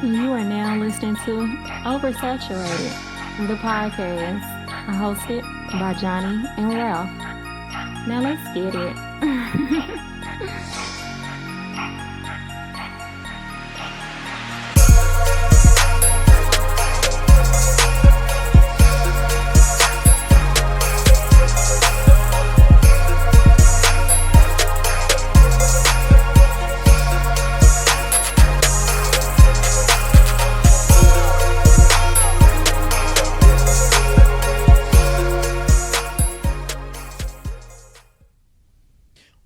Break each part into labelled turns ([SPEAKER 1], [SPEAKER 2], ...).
[SPEAKER 1] You are now listening to Oversaturated, the podcast, hosted by Johnnie and Ralph. Now let's get it.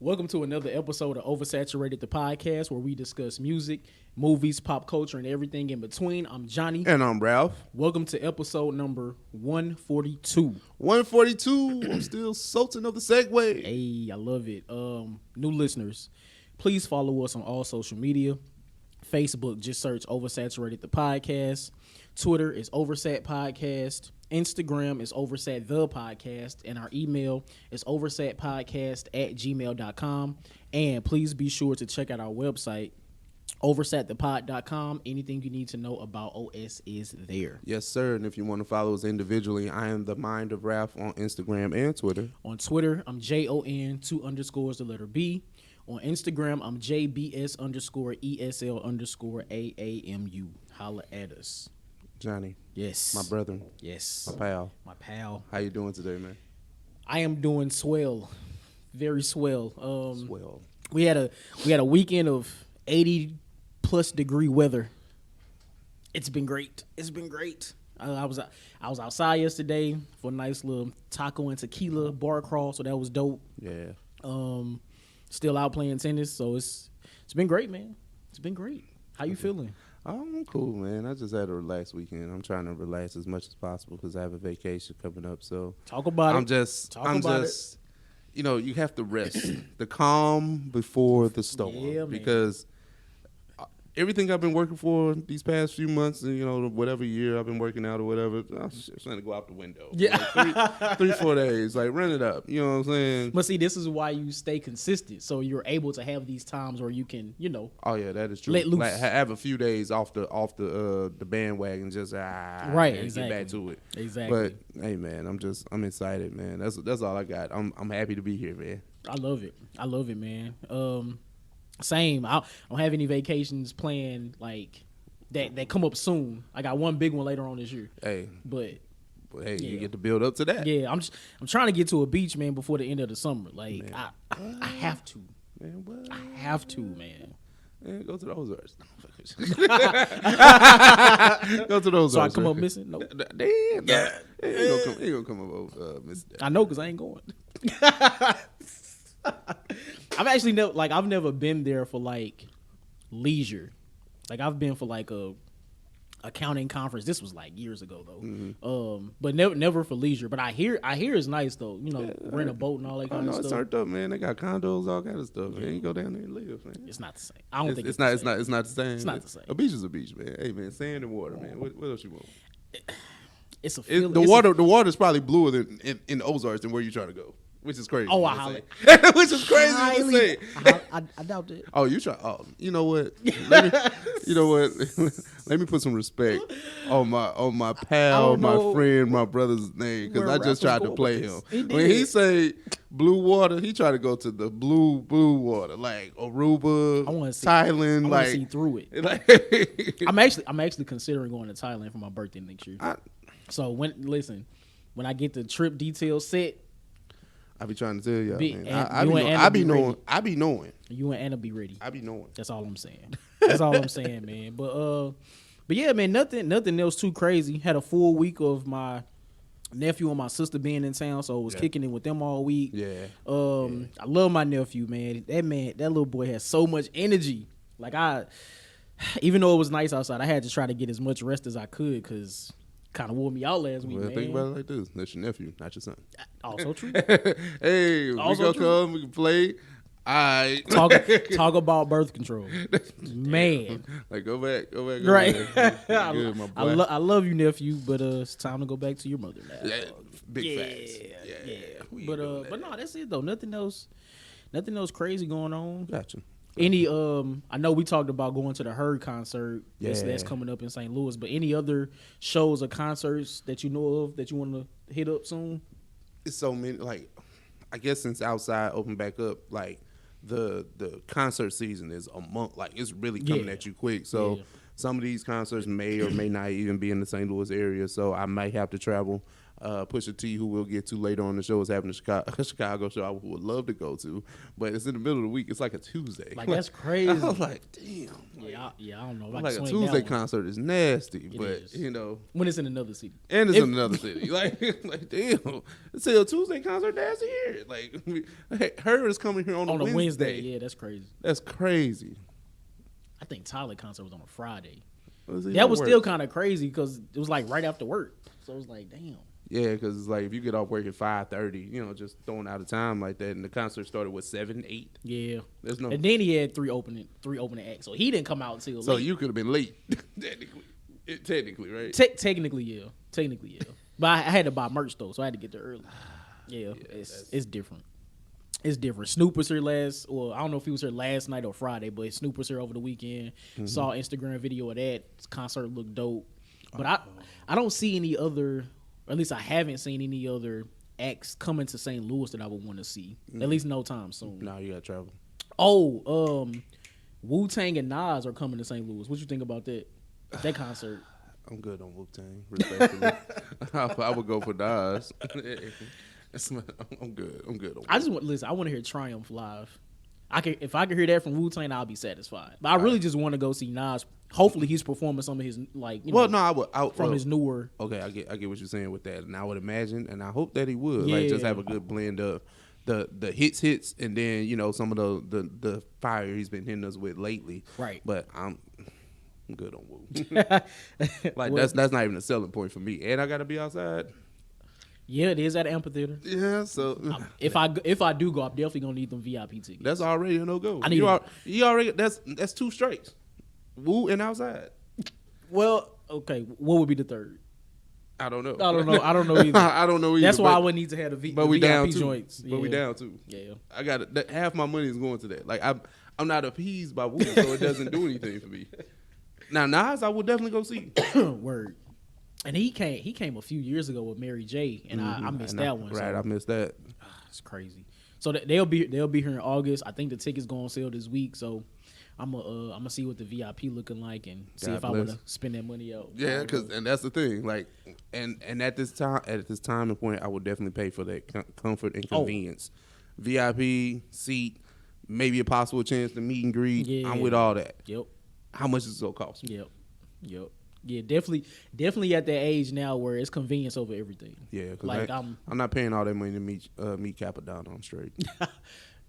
[SPEAKER 2] Welcome to another episode of Oversaturated, the podcast, where we discuss music, movies, pop culture, and everything in between. I'm Johnnie.
[SPEAKER 3] And I'm Ralph.
[SPEAKER 2] Welcome to episode number 142.
[SPEAKER 3] 142. I'm still Sultan of the Segway.
[SPEAKER 2] Hey, I love it. New listeners, please follow us on all social media. Facebook, just search Oversaturated, the podcast. Twitter is Oversat Podcast. Instagram is Oversat the Podcast, and our email is oversatpodcast@gmail.com. And please be sure to check out our website, oversatthepod.com. Anything you need to know about OS is there.
[SPEAKER 3] Yes, sir. And if you want to follow us individually, I am the Mind of Ralph on Instagram and Twitter.
[SPEAKER 2] On Twitter, I'm JON 2_ the letter B. On Instagram, I'm JBS_ESL_AAMU. Holla at us.
[SPEAKER 3] Johnny.
[SPEAKER 2] Yes.
[SPEAKER 3] My brother.
[SPEAKER 2] Yes.
[SPEAKER 3] My pal.
[SPEAKER 2] My pal.
[SPEAKER 3] How you doing today, man?
[SPEAKER 2] I am doing swell. Very swell.
[SPEAKER 3] Swell.
[SPEAKER 2] We had a weekend of 80+ degree weather. It's been great. It's been great. I was outside yesterday for a nice little taco and tequila bar crawl, so that was dope.
[SPEAKER 3] Yeah.
[SPEAKER 2] Still out playing tennis, so it's been great, man. It's been great. How you feeling?
[SPEAKER 3] I'm cool, man. I just had a relaxed weekend. I'm trying to relax as much as possible because I have a vacation coming up. So
[SPEAKER 2] Talk about it.
[SPEAKER 3] I'm just, you know, you have to rest. The calm before the storm.
[SPEAKER 2] Yeah, man.
[SPEAKER 3] Because everything I've been working for these past few months, you know, whatever year I've been working out or whatever, I'm just trying to go out the window.
[SPEAKER 2] Yeah.
[SPEAKER 3] Like 3-4 days. Like, run it up. You know what I'm saying?
[SPEAKER 2] But see, this is why you stay consistent, so you're able to have these times where you can, you know.
[SPEAKER 3] Oh yeah, that is true.
[SPEAKER 2] Let loose.
[SPEAKER 3] Like, have a few days off the bandwagon, just
[SPEAKER 2] right,
[SPEAKER 3] and
[SPEAKER 2] exactly.
[SPEAKER 3] get back to it.
[SPEAKER 2] Exactly.
[SPEAKER 3] But hey, man, I'm excited, man. That's all I got. I'm happy to be here, man.
[SPEAKER 2] I love it. I love it, man. Same. I don't have any vacations planned like that come up soon. I got one big one later on this year.
[SPEAKER 3] Hey,
[SPEAKER 2] but
[SPEAKER 3] hey,
[SPEAKER 2] yeah.
[SPEAKER 3] you get to build up to that.
[SPEAKER 2] Yeah, I'm trying to get to a beach, man, before the end of the summer. Like
[SPEAKER 3] Man.
[SPEAKER 2] I have to.
[SPEAKER 3] Man, what?
[SPEAKER 2] I have to, man.
[SPEAKER 3] Man, go to the Ozarks. Go to the Ozarks.
[SPEAKER 2] So I come
[SPEAKER 3] man.
[SPEAKER 2] up missing? No.
[SPEAKER 3] Damn. Yeah. Ain't gonna come up missing that.
[SPEAKER 2] I know, cause I ain't going. I've never been there for like leisure. Like I've been for like a accounting conference. This was like years ago though.
[SPEAKER 3] Mm-hmm.
[SPEAKER 2] But never for leisure. But I hear it's nice though. You know, rent a boat and all that kind of
[SPEAKER 3] It's
[SPEAKER 2] stuff.
[SPEAKER 3] turned up, man. They got condos, all kind of stuff, man. You go down there and live, man.
[SPEAKER 2] It's not the same. I don't think
[SPEAKER 3] it's not the same.
[SPEAKER 2] It's not the same.
[SPEAKER 3] A beach is a beach, man. Hey, man, sand and water, man. What else you want?
[SPEAKER 2] It's a feeling.
[SPEAKER 3] The water's probably bluer than in the Ozarks than where you trying to go, which is crazy.
[SPEAKER 2] Oh,
[SPEAKER 3] which is crazy to say.
[SPEAKER 2] I doubt that.
[SPEAKER 3] Oh, you try. Oh, you know what? Let me put some respect on my pal, my friend, my brother's name, because I just tried to play him. When he say blue water, he tried to go to the blue water, like Aruba, Thailand.
[SPEAKER 2] I want to see through it.
[SPEAKER 3] Like,
[SPEAKER 2] I'm actually considering going to Thailand for my birthday next year. So when I get the trip details set,
[SPEAKER 3] I be trying to tell y'all, man.
[SPEAKER 2] I
[SPEAKER 3] be knowing.
[SPEAKER 2] You and Anna be ready.
[SPEAKER 3] I be knowing.
[SPEAKER 2] That's all I'm saying. That's all I'm saying, man. But yeah, man, nothing else too crazy. Had a full week of my nephew and my sister being in town, so I was kicking it with them all week.
[SPEAKER 3] Yeah.
[SPEAKER 2] I love my nephew, man. That little boy has so much energy. Like even though it was nice outside, I had to try to get as much rest as I could because kind of wore me out last week, man.
[SPEAKER 3] Think about it like this: that's your nephew, not your son.
[SPEAKER 2] Also true.
[SPEAKER 3] Hey,
[SPEAKER 2] also
[SPEAKER 3] we gonna come, we can play. I
[SPEAKER 2] talk about birth control, man.
[SPEAKER 3] Like go back.
[SPEAKER 2] Right.
[SPEAKER 3] Good, my boy.
[SPEAKER 2] I love you, nephew, but it's time to go back to your mother now.
[SPEAKER 3] Yeah, big facts. Yeah.
[SPEAKER 2] But no, that's it though. Nothing else crazy going on.
[SPEAKER 3] Gotcha.
[SPEAKER 2] Any I know we talked about going to the Herd concert.
[SPEAKER 3] Yeah.
[SPEAKER 2] That's coming up in St. Louis. But any other shows or concerts that you know of that you want to hit up soon?
[SPEAKER 3] It's so many. Like, I guess since outside opened back up, like the concert season is a month. Like, it's really coming at you quick. So some of these concerts may or may not even be in the St. Louis area. So I might have to travel. Pusha T, who we'll get to later on the show, is having a Chicago show I would love to go to, but it's in the middle of the week. It's like a Tuesday.
[SPEAKER 2] Like, that's crazy.
[SPEAKER 3] I was like, damn.
[SPEAKER 2] Yeah, I don't know.
[SPEAKER 3] Like a Tuesday concert is nasty, but
[SPEAKER 2] is.
[SPEAKER 3] you know,
[SPEAKER 2] when it's in another city,
[SPEAKER 3] and it's in another city. Like damn, it's a Tuesday concert. That's here. Like, her is coming here on a Wednesday.
[SPEAKER 2] Yeah, that's crazy.
[SPEAKER 3] That's crazy.
[SPEAKER 2] I think Tyler concert was on a Friday.
[SPEAKER 3] That
[SPEAKER 2] was still kind of crazy because it was like right after work. So it was like, damn.
[SPEAKER 3] Yeah, because it's like if you get off work at 5:30, you know, just throwing out of time like that, and the concert started with 7, 8.
[SPEAKER 2] Yeah,
[SPEAKER 3] there's no.
[SPEAKER 2] And then he had three opening acts, so he didn't come out until.
[SPEAKER 3] So
[SPEAKER 2] late.
[SPEAKER 3] You could have been late, technically, right?
[SPEAKER 2] Technically, yeah. But I had to buy merch though, so I had to get there early. Yeah, it's different. It's different. Snoop was here I don't know if he was here last night or Friday, but Snoop was here over the weekend. Mm-hmm. Saw an Instagram video of that. His concert looked dope. But I don't see any other, or at least I haven't seen any other acts coming to St. Louis that I would want to see. At least no time soon.
[SPEAKER 3] No, you gotta travel.
[SPEAKER 2] Oh, Wu-Tang and Nas are coming to St. Louis. What you think about that concert?
[SPEAKER 3] I'm good on Wu-Tang, respectfully. I would go for Nas. I'm good. I'm good on
[SPEAKER 2] I want to hear Triumph live. If I could hear that from Wu-Tang, I'll be satisfied. But I really just want to go see Nas. Hopefully, he's performing some of his from his newer.
[SPEAKER 3] Okay, I get what you're saying with that, and I would imagine, and I hope that he would just have a good blend of the hits, and then some of the fire he's been hitting us with lately.
[SPEAKER 2] Right.
[SPEAKER 3] But I'm good on Wu. That's not even a selling point for me, and I got to be outside.
[SPEAKER 2] Yeah, it is at the amphitheater.
[SPEAKER 3] Yeah, so
[SPEAKER 2] if I do go, I'm definitely gonna need them VIP tickets.
[SPEAKER 3] That's already a no go.
[SPEAKER 2] I need
[SPEAKER 3] you already that's 2 straights. Woo and outside.
[SPEAKER 2] Well, okay. What would be the third?
[SPEAKER 3] I don't know.
[SPEAKER 2] I don't know either.
[SPEAKER 3] I don't know either.
[SPEAKER 2] That's why I would need to have the
[SPEAKER 3] we
[SPEAKER 2] VIP
[SPEAKER 3] down too.
[SPEAKER 2] joints.
[SPEAKER 3] But we down too.
[SPEAKER 2] Yeah.
[SPEAKER 3] I got it. Half my money is going to that. Like I'm not appeased by Woo, so it doesn't do anything for me. Now Nas, I will definitely go see.
[SPEAKER 2] Word. And he came a few years ago with Mary J, and I missed that one.
[SPEAKER 3] Right,
[SPEAKER 2] so.
[SPEAKER 3] I missed that.
[SPEAKER 2] It's crazy. So they'll be here in August. I think the tickets go on sale this week. So I'm gonna see what the VIP looking like and see if I want to spend that money out.
[SPEAKER 3] Yeah, and that's the thing. Like, and at this time and point, I would definitely pay for that comfort and convenience. VIP seat, maybe a possible chance to meet and greet. Yeah. I'm with all that.
[SPEAKER 2] Yep.
[SPEAKER 3] How much is it gonna cost?
[SPEAKER 2] Yep. Yeah, definitely at that age now where it's convenience over everything.
[SPEAKER 3] Yeah, because I'm not paying all that money to meet Capadonna on straight.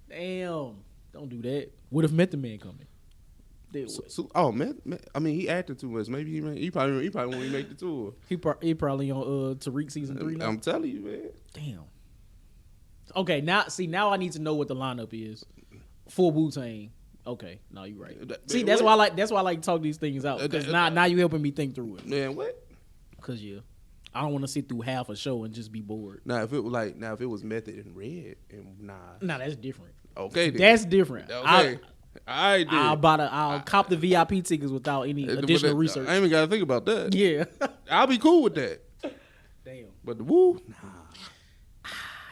[SPEAKER 2] Damn, don't do that. What if Method Man coming?
[SPEAKER 3] I mean, he acted too much. Maybe he probably won't even make the tour.
[SPEAKER 2] He probably on Tariq season 3 now.
[SPEAKER 3] I'm telling you, man.
[SPEAKER 2] Damn. Okay, now I need to know what the lineup is for Wu-Tang. Okay, no, you're right. See, that's why I like to talk these things out because now you helping me think through it.
[SPEAKER 3] Man, what?
[SPEAKER 2] Because I don't want to sit through half a show and just be bored.
[SPEAKER 3] Now if it was Method and Red and
[SPEAKER 2] nah, that's different.
[SPEAKER 3] Okay, then.
[SPEAKER 2] That's different.
[SPEAKER 3] Okay,
[SPEAKER 2] I'll cop the VIP tickets without any additional research.
[SPEAKER 3] I ain't even gotta think about that.
[SPEAKER 2] Yeah,
[SPEAKER 3] I'll be cool with that.
[SPEAKER 2] Damn,
[SPEAKER 3] but the Woo,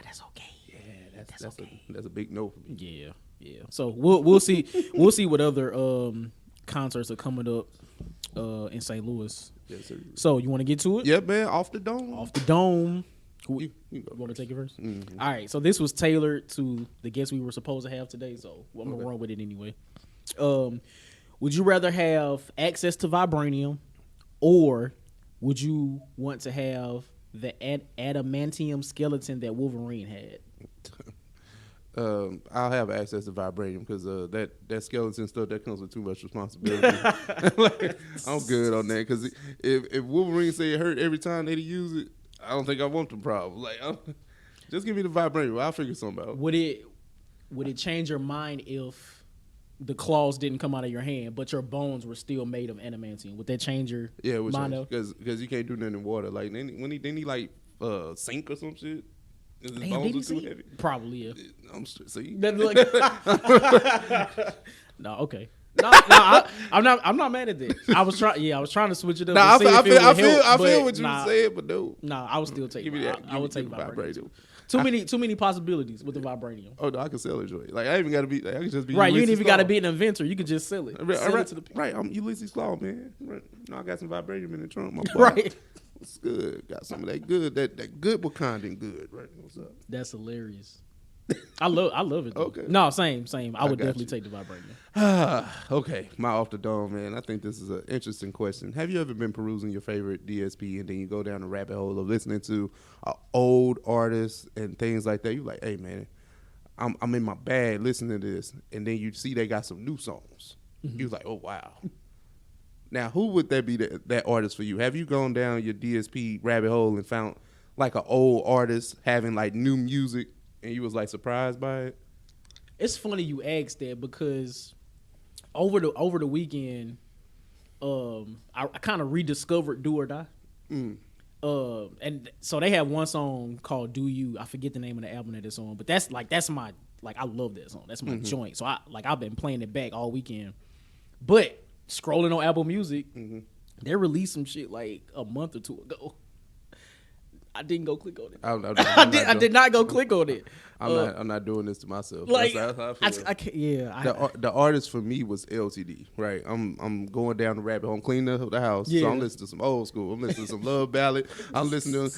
[SPEAKER 2] that's okay.
[SPEAKER 3] Yeah, that's okay. That's a big no for me.
[SPEAKER 2] Yeah. Yeah, so we'll see what other concerts are coming up in St. Louis.
[SPEAKER 3] Yes, sir.
[SPEAKER 2] So you want to get to it?
[SPEAKER 3] Yeah, man. Off the dome.
[SPEAKER 2] You want to take it first? Mm-hmm. All right. So this was tailored to the guests we were supposed to have today. So I'm gonna run with it anyway. Would you rather have access to Vibranium, or would you want to have the adamantium skeleton that Wolverine had?
[SPEAKER 3] I'll have access to Vibranium because that skeleton stuff that comes with too much responsibility. I'm good on that because if Wolverine say it hurt every time that he use it, I don't think I want the problem. Just give me the Vibranium. I'll figure something out.
[SPEAKER 2] Would it change your mind if the claws didn't come out of your hand, but your bones were still made of adamantium? Would that change your mind?
[SPEAKER 3] Because you can't do nothing in water. Like then he sink or some shit. His bones are too heavy.
[SPEAKER 2] Probably, yeah.
[SPEAKER 3] I'm see.
[SPEAKER 2] No, okay. No, I'm not mad at that. I was trying to switch it up.
[SPEAKER 3] I feel
[SPEAKER 2] but
[SPEAKER 3] what you said, but no.
[SPEAKER 2] Nah, I would still take.
[SPEAKER 3] Give me that.
[SPEAKER 2] I would take Vibranium. Too many possibilities with the Vibranium.
[SPEAKER 3] Oh no, I can sell it, Joy. Like I ain't even gotta be. Like, I can just be
[SPEAKER 2] right.
[SPEAKER 3] Ulysses
[SPEAKER 2] You ain't even
[SPEAKER 3] Claw.
[SPEAKER 2] gotta be an inventor. You can just sell it. Sell it to the people.
[SPEAKER 3] Right. I'm Ulysses Claw, man. Right. No, I got some Vibranium in the trunk. My boy.
[SPEAKER 2] Right.
[SPEAKER 3] It's good. Got some of that good. That good Wakandan good. Right. What's up?
[SPEAKER 2] That's hilarious. I love it. Though.
[SPEAKER 3] Okay.
[SPEAKER 2] No, same. I would definitely take the Vibranium.
[SPEAKER 3] Okay, my off the dome, man. I think this is an interesting question. Have you ever been perusing your favorite DSP and then you go down the rabbit hole of listening to old artists and things like that? You like, hey man, I'm in my bag listening to this, and then you see they got some new songs. Mm-hmm. You like, oh wow. Now, who would that be that artist for you? Have you gone down your DSP rabbit hole and found like an old artist having like new music? And you was like surprised by it?
[SPEAKER 2] It's funny you asked that because over the weekend, I kind of rediscovered Do or Die. And so they have one song called Do You. I forget the name of the album that it's on, but that's my I love that song. That's my joint. So I've been playing it back all weekend. But scrolling on Apple Music, they released some shit like a month or two ago. I didn't go click on it. I did not go click on it.
[SPEAKER 3] I'm not doing this to myself.
[SPEAKER 2] Like,
[SPEAKER 3] that's how I feel.
[SPEAKER 2] I can't, yeah.
[SPEAKER 3] The artist for me was LTD, right? I'm going down the rabbit hole. I'm cleaning up the house, so I'm listening to some old school. I'm listening to some Love Ballad. I'm listening to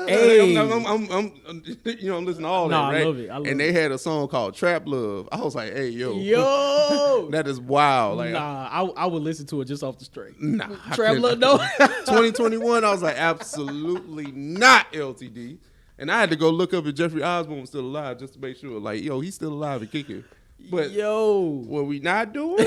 [SPEAKER 2] Hey.
[SPEAKER 3] I'm listening to all that, right?
[SPEAKER 2] I love it.
[SPEAKER 3] And they had a song called Trap Love. I was like, hey,
[SPEAKER 2] yo,
[SPEAKER 3] that is wild. Like,
[SPEAKER 2] I would listen to it just off the straight.
[SPEAKER 3] Nah,
[SPEAKER 2] Trap Love, no.
[SPEAKER 3] 2021, I was like, absolutely not LTD. And I had to go look up if Jeffrey Osborne was still alive just to make sure. Like, yo, he's still alive and kicking. But what we not doing?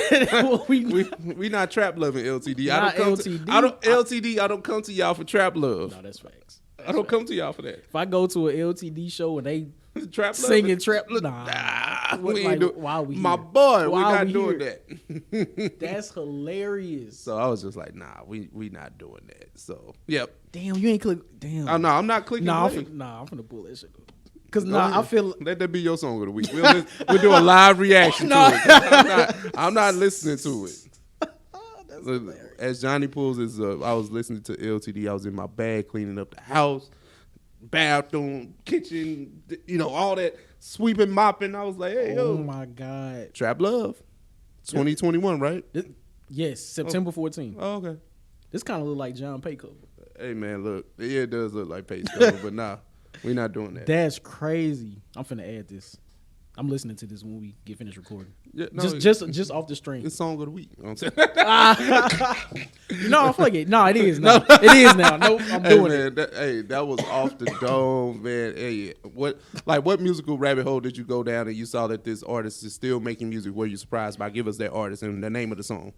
[SPEAKER 3] we not trap loving LTD. I don't come to y'all for trap love.
[SPEAKER 2] No, that's facts.
[SPEAKER 3] I don't come to y'all for that.
[SPEAKER 2] If I go to a LTD show and they
[SPEAKER 3] trap
[SPEAKER 2] singing trap,
[SPEAKER 3] we ain't doing. Why we? My boy, we're not doing that.
[SPEAKER 2] That's hilarious.
[SPEAKER 3] So I was just like, nah, we not doing that. So yep.
[SPEAKER 2] Damn, you ain't click. Damn.
[SPEAKER 3] I'm not clicking.
[SPEAKER 2] I'm finna pull that shit up. Cause I feel
[SPEAKER 3] let that be your song of the week. We'll do a live reaction to it. I'm not listening to it. As Johnny pulls his up, I was listening to LTD. I was in my bag cleaning up the house, bathroom, kitchen, all that sweeping, mopping. I was like, hey, yo.
[SPEAKER 2] Oh my God.
[SPEAKER 3] Trap Love. 2021, right?
[SPEAKER 2] Yes, September 14th.
[SPEAKER 3] Oh, okay.
[SPEAKER 2] This kind of look like John Pay cover.
[SPEAKER 3] Hey, man, look. Yeah, it does look like Pay's cover, but nah, we're not doing that.
[SPEAKER 2] That's crazy. I'm finna add this. I'm listening to this when we get finished recording.
[SPEAKER 3] Yeah, no,
[SPEAKER 2] just off the stream.
[SPEAKER 3] It's song of the week. You know what I'm saying?
[SPEAKER 2] No, fuck it. No, it is now. It is now. Nope, I'm doing it.
[SPEAKER 3] That was off the dome, man. Hey, what musical rabbit hole did you go down and you saw that this artist is still making music? Were you surprised by? Give us that artist and the name of the song.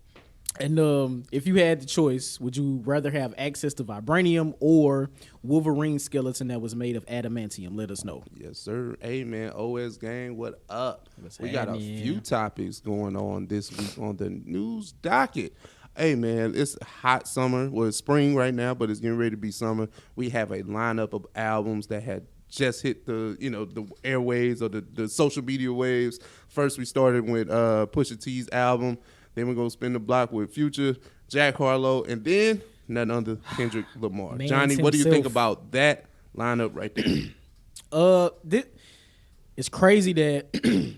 [SPEAKER 2] And if you had the choice, would you rather have access to Vibranium or Wolverine skeleton that was made of adamantium? Let us know.
[SPEAKER 3] Yes, sir. Hey, man. OS gang, what up? We got a few topics going on this week on the news docket. Hey, man, it's hot summer. Well, it's spring right now, but it's getting ready to be summer. We have a lineup of albums that had just hit the airwaves or the social media waves. First, we started with Pusha T's album. Then we're going to spin the block with Future, Jack Harlow, and then none other Kendrick Lamar. Johnny, what do you think about that lineup right there?
[SPEAKER 2] It's crazy that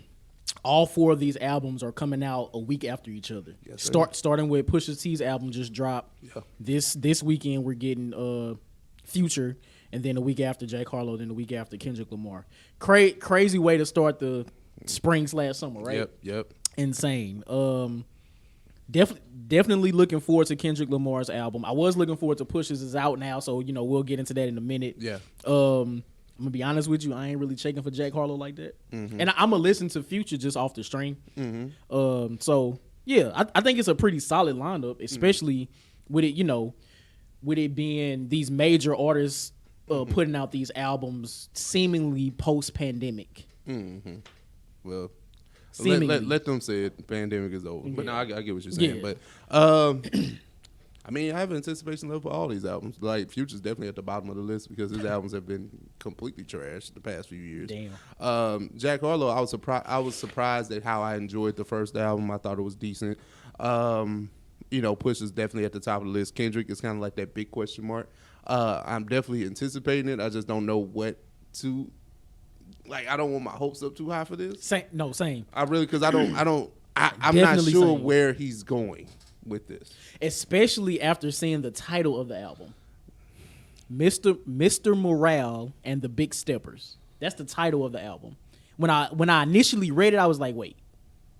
[SPEAKER 2] all four of these albums are coming out a week after each other. Yes, starting with Pusha T's album just dropped. Yeah. This weekend we're getting Future, and then a week after Jack Harlow, then a week after Kendrick Lamar. Crazy way to start the spring/summer, right?
[SPEAKER 3] Yep. Insane.
[SPEAKER 2] Definitely looking forward to Kendrick Lamar's album. I was looking forward to Pusha's. Is out now, so we'll get into that in a minute.
[SPEAKER 3] Yeah.
[SPEAKER 2] I'm gonna be honest with you. I ain't really checking for Jack Harlow like that, and I'm gonna listen to Future just off the stream. So yeah, I think it's a pretty solid lineup, especially with it, with it being these major artists putting out these albums seemingly post-pandemic.
[SPEAKER 3] Well. Let them say it. Pandemic is over. But no, I get what you're saying. Yeah. But I mean, I have anticipation level for all these albums. Like Future's definitely at the bottom of the list because his albums have been completely trashed the past few years.
[SPEAKER 2] Damn.
[SPEAKER 3] Jack Harlow, I was surprised at how I enjoyed the first album. I thought it was decent. Pusha's definitely at the top of the list. Kendrick is kind of like that big question mark. I'm definitely anticipating it. I just don't know what to. Like, I don't want my hopes up too high for this.
[SPEAKER 2] Same.
[SPEAKER 3] I really, because I'm not
[SPEAKER 2] Definitely
[SPEAKER 3] sure
[SPEAKER 2] same.
[SPEAKER 3] where he's going with this.
[SPEAKER 2] Especially after seeing the title of the album, Mr. Morale and the Big Steppers. That's the title of the album. When I initially read it, I was like, wait,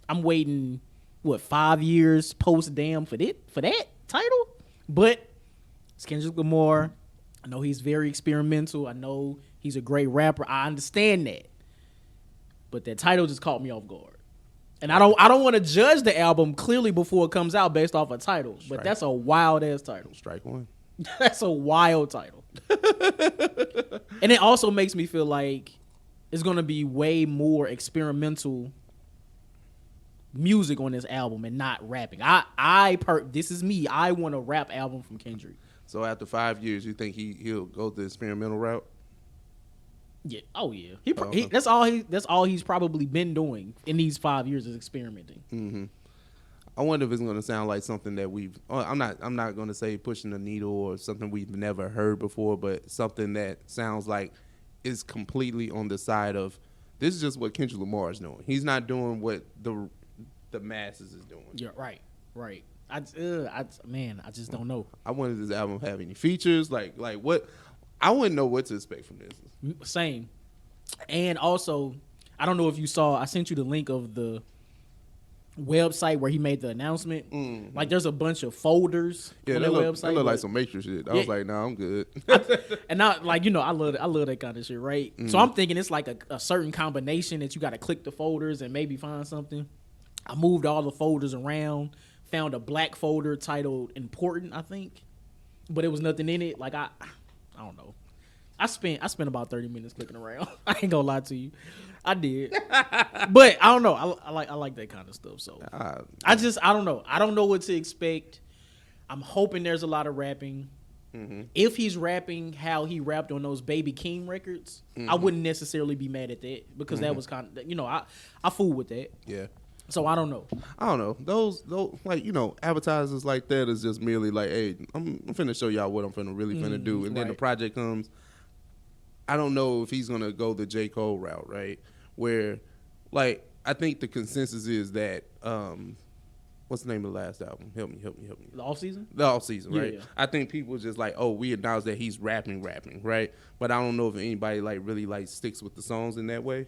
[SPEAKER 2] I'm waiting 5 years post damn for that title? But it's Kendrick Lamar. I know he's very experimental. I know he's a great rapper. I understand that. But that title just caught me off guard. And I don't want to judge the album clearly before it comes out based off a title. But that's a wild ass title.
[SPEAKER 3] Strike one.
[SPEAKER 2] That's a wild title. And it also makes me feel like it's going to be way more music on this album and not rapping. This is me. I want a rap album from Kendrick.
[SPEAKER 3] So after 5 years, you think he'll go the experimental route?
[SPEAKER 2] Yeah. Oh yeah. That's all he's probably been doing in these 5 years is experimenting.
[SPEAKER 3] Mm-hmm. I wonder if it's going to sound like something that I'm not going to say pushing the needle or something we've never heard before, but something that sounds like is completely on the side of this is just what Kendrick Lamar is doing. He's not doing what the masses is doing.
[SPEAKER 2] Yeah. Right. I just don't know.
[SPEAKER 3] I wonder if this album have any features like what. I wouldn't know what to expect from this.
[SPEAKER 2] Same. And also, I don't know if you saw, I sent you the link of the website where he made the announcement. Mm-hmm. Like, there's a bunch of folders on that website.
[SPEAKER 3] That look like some Matrix shit. I was like, nah, I'm good.
[SPEAKER 2] And I love that kind of shit, right? Mm-hmm. So I'm thinking it's like a certain combination that you got to click the folders and maybe find something. I moved all the folders around, found a black folder titled Important, I think. But it was nothing in it. Like, I don't know. I spent about 30 minutes clicking around. I ain't gonna lie to you. I did. But I don't know. I like that kind of stuff. So I don't know. I don't know what to expect. I'm hoping there's a lot of rapping. Mm-hmm. If he's rapping how he rapped on those Baby King records, mm-hmm. I wouldn't necessarily be mad at that because that was kind of, I fool with that.
[SPEAKER 3] Yeah.
[SPEAKER 2] So I don't know.
[SPEAKER 3] Those advertisers like that is just merely like, hey, I'm finna show y'all what I'm really finna do, and then the project comes. I don't know if he's gonna go the J. Cole route, right? Where, like, I think the consensus is that what's the name of the last album? Help me.
[SPEAKER 2] The Off Season,
[SPEAKER 3] right?
[SPEAKER 2] Yeah.
[SPEAKER 3] I think people just like, oh, we announced that he's rapping, right? But I don't know if anybody really sticks with the songs in that way.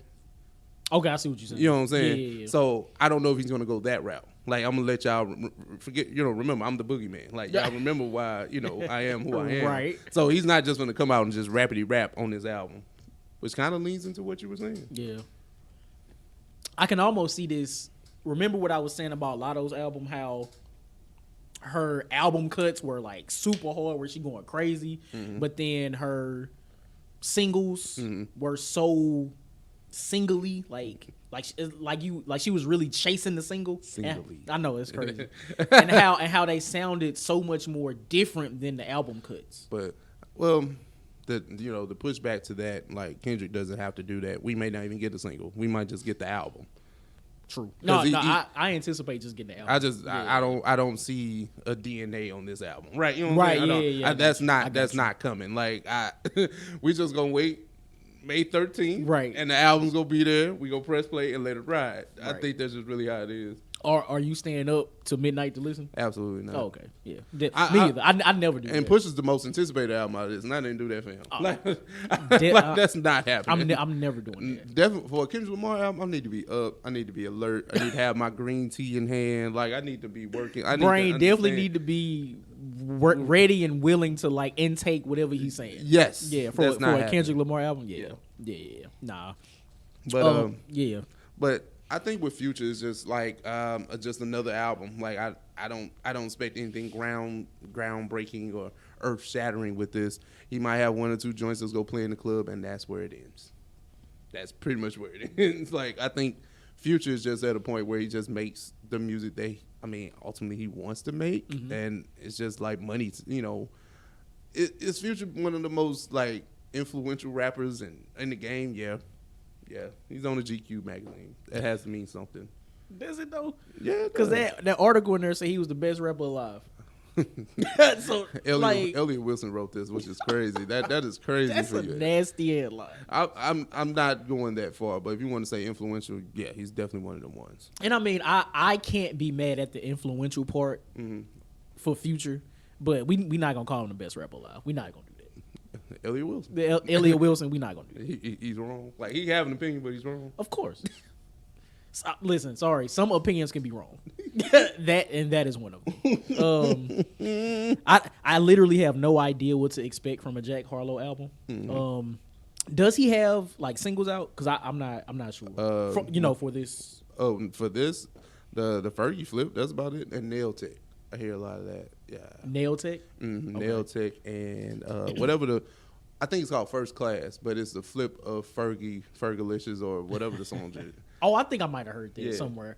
[SPEAKER 2] Okay, I see what you're saying.
[SPEAKER 3] You know what I'm saying?
[SPEAKER 2] Yeah.
[SPEAKER 3] So I don't know if he's gonna go that route. Like, I'm gonna let y'all forget. Remember, I'm the boogeyman. Like, y'all remember why I am who I am.
[SPEAKER 2] Right.
[SPEAKER 3] So he's not just gonna come out and just rapidy rap on this album, which kind of leans into what you were saying.
[SPEAKER 2] Yeah. I can almost see this. Remember what I was saying about Lotto's album? How her album cuts were like super hard, where she going crazy, but then her singles were so singly, like she was really chasing the single.
[SPEAKER 3] Singly.
[SPEAKER 2] I know it's crazy, and how they sounded so much more different than the album cuts.
[SPEAKER 3] But the pushback to that, like, Kendrick doesn't have to do that. We may not even get a single. We might just get the album.
[SPEAKER 2] True. I anticipate just getting the album.
[SPEAKER 3] I don't see a DNA on this album. Right. You know what
[SPEAKER 2] right.
[SPEAKER 3] I'm saying?
[SPEAKER 2] Yeah.
[SPEAKER 3] That's not coming. Like, we just gonna wait May 13th.
[SPEAKER 2] Right.
[SPEAKER 3] And the album's gonna be there. We gonna press play and let it ride.
[SPEAKER 2] Right.
[SPEAKER 3] I think that's just really how it is.
[SPEAKER 2] Are you staying up till midnight to listen?
[SPEAKER 3] Absolutely not.
[SPEAKER 2] Oh, okay. Yeah. Me either. I never do.
[SPEAKER 3] And
[SPEAKER 2] that.
[SPEAKER 3] Pusha's the most anticipated album out of this, and I didn't do that for him. That's not happening.
[SPEAKER 2] I'm never doing that.
[SPEAKER 3] Definitely for a Kendrick Lamar album, I need to be up. I need to be alert. I need to have my green tea in hand. Like, I need to be working.
[SPEAKER 2] Brain definitely need to be ready and willing to, like, intake whatever he's saying.
[SPEAKER 3] Yes.
[SPEAKER 2] Yeah. For a Kendrick Lamar album. Yeah. Nah.
[SPEAKER 3] But
[SPEAKER 2] yeah.
[SPEAKER 3] But I think with Future is just like just another album. Like, I don't expect anything groundbreaking or earth shattering with this. He might have one or two joints that's go play in the club, and that's where it ends. That's pretty much where it ends. Like, I think Future is just at a point where he just makes the music that I mean, ultimately he wants to make, and it's just like money. Is Future one of the most like influential rappers in the game? Yeah, he's on the GQ magazine. That has to mean something.
[SPEAKER 2] Does it though?
[SPEAKER 3] Yeah,
[SPEAKER 2] because that article in there said he was the best rapper alive. So
[SPEAKER 3] Elliot Wilson wrote this, which is crazy. That is crazy.
[SPEAKER 2] That's
[SPEAKER 3] for
[SPEAKER 2] a
[SPEAKER 3] you.
[SPEAKER 2] nasty headline.
[SPEAKER 3] I'm not going that far, but if you want to say influential, yeah, he's definitely one of them ones.
[SPEAKER 2] And I mean, I can't be mad at the influential part for Future, but we not gonna call him the best rapper alive. We not gonna do that.
[SPEAKER 3] Elliot Wilson.
[SPEAKER 2] Elliot Wilson, we not gonna do that.
[SPEAKER 3] He's wrong. Like he have an opinion, but he's wrong.
[SPEAKER 2] Of course. Listen, sorry, some opinions can be wrong. that is one of them. I literally have no idea what to expect from a Jack Harlow album. Does he have like singles out? Because I'm not sure. For this.
[SPEAKER 3] Oh, for this, the Fergie flip. That's about it. And Nail Tech. I hear a lot of that. Yeah.
[SPEAKER 2] Nail Tech.
[SPEAKER 3] Mm-hmm. Okay. Nail Tech and whatever I think it's called First Class, but it's the flip of Fergalicious or whatever the song is.
[SPEAKER 2] Oh, I think I might have heard that somewhere.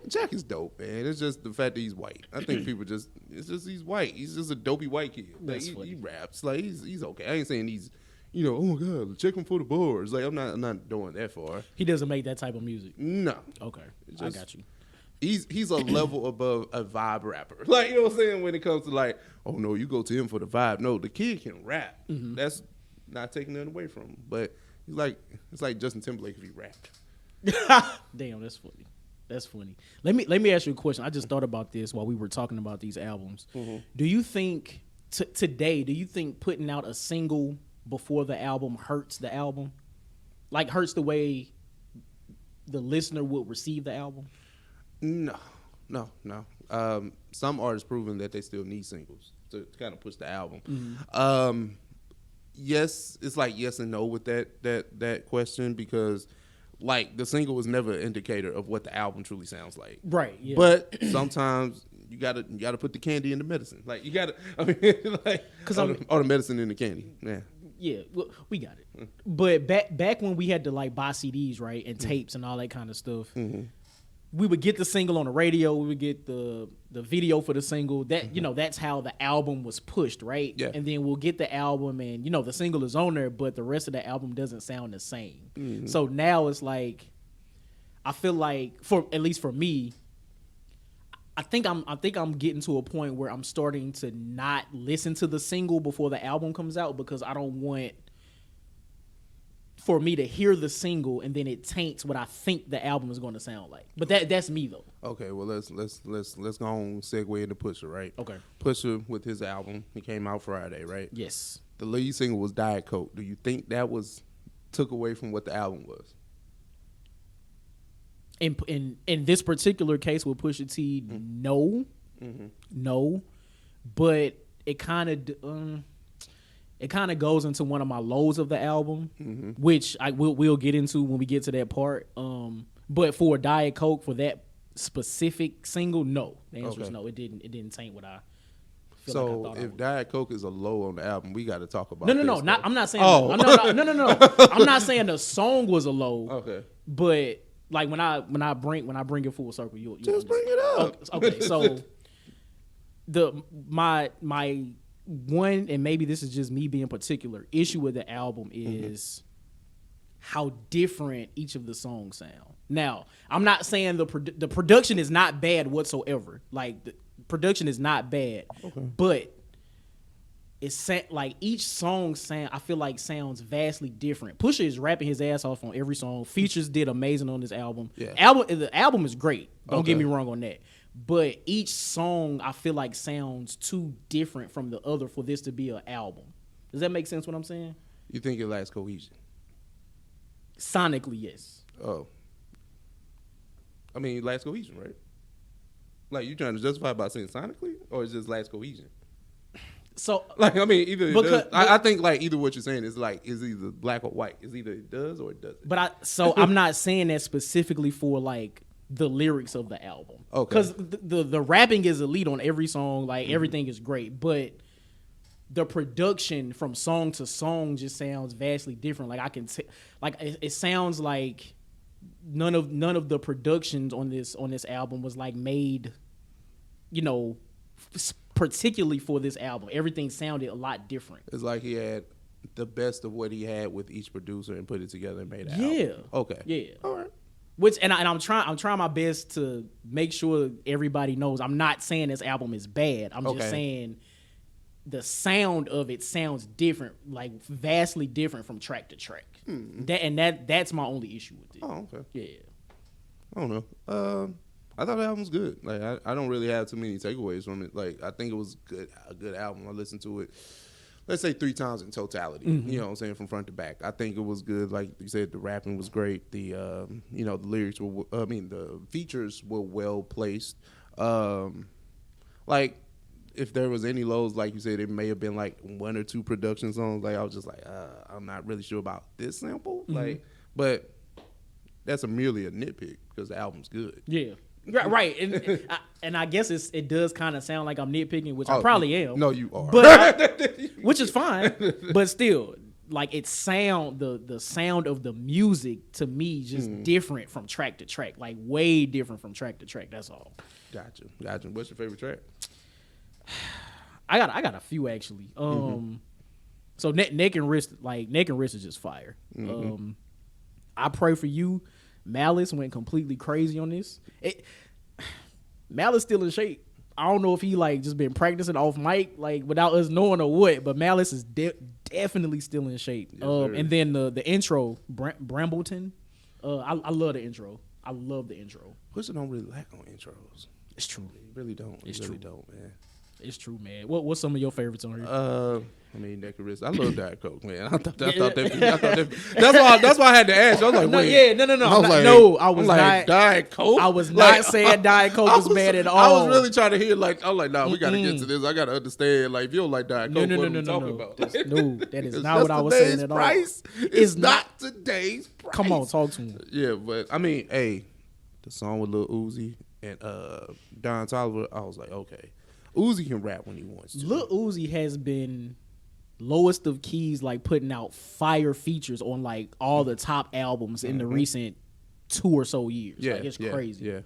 [SPEAKER 3] Jack is dope, man. It's just the fact that he's white. I think people he's white. He's just a dopey white kid. Like, he raps. Like he's okay. I ain't saying he's, oh my God, check him for the bars. Like I'm not doing that far.
[SPEAKER 2] He doesn't make that type of music.
[SPEAKER 3] No.
[SPEAKER 2] Okay. I got you.
[SPEAKER 3] He's a level above a vibe rapper. Like, you know what I'm saying? When it comes to like, oh no, you go to him for the vibe. No, the kid can rap. Mm-hmm. That's not taking that away from him. But it's like Justin Timberlake if he rapped.
[SPEAKER 2] Damn, that's funny. That's funny. Let me ask you a question. I just thought about this while we were talking about these albums. Mm-hmm. Do you think today? Do you think putting out a single before the album hurts the album? Like hurts the way the listener would receive the album?
[SPEAKER 3] No. Some artists proven that they still need singles to kind of push the album. Mm-hmm. Yes, it's like yes and no with that question because like the single was never an indicator of what the album truly sounds like.
[SPEAKER 2] Right. Yeah.
[SPEAKER 3] But sometimes you gotta put the candy in the medicine. Like you gotta, I mean, like all the medicine in the candy. Yeah.
[SPEAKER 2] Yeah, well, we got it. But back when we had to like buy CDs, right, and tapes and all that kind of stuff. Mm-hmm. We would get the single on the radio. We would get the video for the single. That that's how the album was pushed, right?
[SPEAKER 3] Yeah.
[SPEAKER 2] And then we'll get the album, and the single is on there, but the rest of the album doesn't sound the same. Mm-hmm. So now it's like, I feel like at least for me, I think I'm getting to a point where I'm starting to not listen to the single before the album comes out because I don't want for me to hear the single and then it taints what I think the album is going to sound like. But that's me though.
[SPEAKER 3] Okay, well let's go on segue into Pusha, right?
[SPEAKER 2] Okay.
[SPEAKER 3] Pusha with his album, he came out Friday, right?
[SPEAKER 2] Yes.
[SPEAKER 3] The lead single was Diet Coke. Do you think that took away from what the album was?
[SPEAKER 2] In this particular case with Pusha T, no. Mm-hmm. No. But it kind of goes into one of my lows of the album, which we'll get into when we get to that part. But for Diet Coke, for that specific single, no. The answer is no. It didn't taint what I feel like I thought. So
[SPEAKER 3] if Diet Coke is a low on the album, we got to talk about.
[SPEAKER 2] No. I'm not saying. No. I'm not saying the song was a low.
[SPEAKER 3] Okay.
[SPEAKER 2] But like when I bring it full circle, you'll
[SPEAKER 3] just bring it up.
[SPEAKER 2] Okay. So my one, and maybe this is just me being particular, issue with the album is how different each of the songs sound. Now, I'm not saying the production is not bad whatsoever. Like, the production is not bad. Okay. But it's like each song I feel like sounds vastly different. Pusha is rapping his ass off on every song. Features did amazing on this album.
[SPEAKER 3] Yeah.
[SPEAKER 2] The album is great. Don't get me wrong on that. But each song I feel like sounds too different from the other for this to be an album. Does that make sense what I'm saying?
[SPEAKER 3] You think it lacks cohesion?
[SPEAKER 2] Sonically, yes.
[SPEAKER 3] Oh. I mean, it lacks cohesion, right? Like, you trying to justify by saying sonically? Or is it just lacks cohesion?
[SPEAKER 2] So,
[SPEAKER 3] like, I mean, either it does. I think, like, either what you're saying is, like, is either black or white. It's either it does or it doesn't.
[SPEAKER 2] But I'm not saying that specifically for, like, the lyrics of the album.
[SPEAKER 3] Okay.
[SPEAKER 2] Because the rapping is elite on every song. Like, everything is great. But the production from song to song just sounds vastly different. Like, I can like, it sounds like none of the productions on this album was like made, particularly for this album. Everything sounded a lot different.
[SPEAKER 3] It's like he had the best of what he had with each producer and put it together and made an album. Okay.
[SPEAKER 2] Yeah.
[SPEAKER 3] All right.
[SPEAKER 2] I'm trying my best to make sure everybody knows I'm not saying this album is bad. I'm just saying the sound of it sounds different, like vastly different from track to track. That's my only issue with it.
[SPEAKER 3] Oh, okay.
[SPEAKER 2] Yeah.
[SPEAKER 3] I don't know. I thought the album was good. Like I don't really have too many takeaways from it. Like I think it was a good album. I listened to it, let's say 3 times in totality.
[SPEAKER 2] Mm-hmm.
[SPEAKER 3] You know what I'm saying, from front to back. I think it was good. Like you said, the rapping was great. The the lyrics were. The features were well placed. Like if there was any lows, like you said, it may have been like 1 or 2 production songs. Like I was just like, I'm not really sure about this sample. Mm-hmm. Like, but that's merely a nitpick because the album's good.
[SPEAKER 2] Yeah. Right, and I guess it does kind of sound like I'm nitpicking, which I probably am.
[SPEAKER 3] No, you are,
[SPEAKER 2] but which is fine. But still, like the sound of the music to me just different from track to track, like way different from track to track. That's all.
[SPEAKER 3] Gotcha. What's your favorite track?
[SPEAKER 2] I got a few actually. So neck and wrist is just fire. I Pray For You. Malice went completely crazy on this. Malice still in shape. I don't know if he like just been practicing off mic like without us knowing or what, but Malice is definitely still in shape. Yes, and then the intro, Brambleton. I love the intro. I love the intro.
[SPEAKER 3] Pusha don't really lack on intros.
[SPEAKER 2] It's true.
[SPEAKER 3] You really don't.
[SPEAKER 2] It's
[SPEAKER 3] really
[SPEAKER 2] true.
[SPEAKER 3] Don't, man.
[SPEAKER 2] It's true, man. What's some of your favorites on here?
[SPEAKER 3] Neck and wrist. I love Diet Coke, man. I thought that. That's why I had to ask. I was like, wait.
[SPEAKER 2] No. I was
[SPEAKER 3] like,
[SPEAKER 2] not
[SPEAKER 3] Diet Coke.
[SPEAKER 2] I was not saying Diet Coke was bad at all.
[SPEAKER 3] I was really trying to hear like, I'm like, nah, we gotta get to this. I gotta understand. Like, if you don't like Diet Coke, what are we talking about?
[SPEAKER 2] That is not what I was saying at all.
[SPEAKER 3] Price is not today's price.
[SPEAKER 2] Come on, talk to me.
[SPEAKER 3] Yeah, but I mean, the song with Lil Uzi and Don Toliver, I was like, okay. Uzi can rap when he wants to.
[SPEAKER 2] Lil Uzi has been lowest of keys, like putting out fire features on like all the top albums in the recent 2 or so years.
[SPEAKER 3] Yeah,
[SPEAKER 2] like, it's crazy.
[SPEAKER 3] Yeah,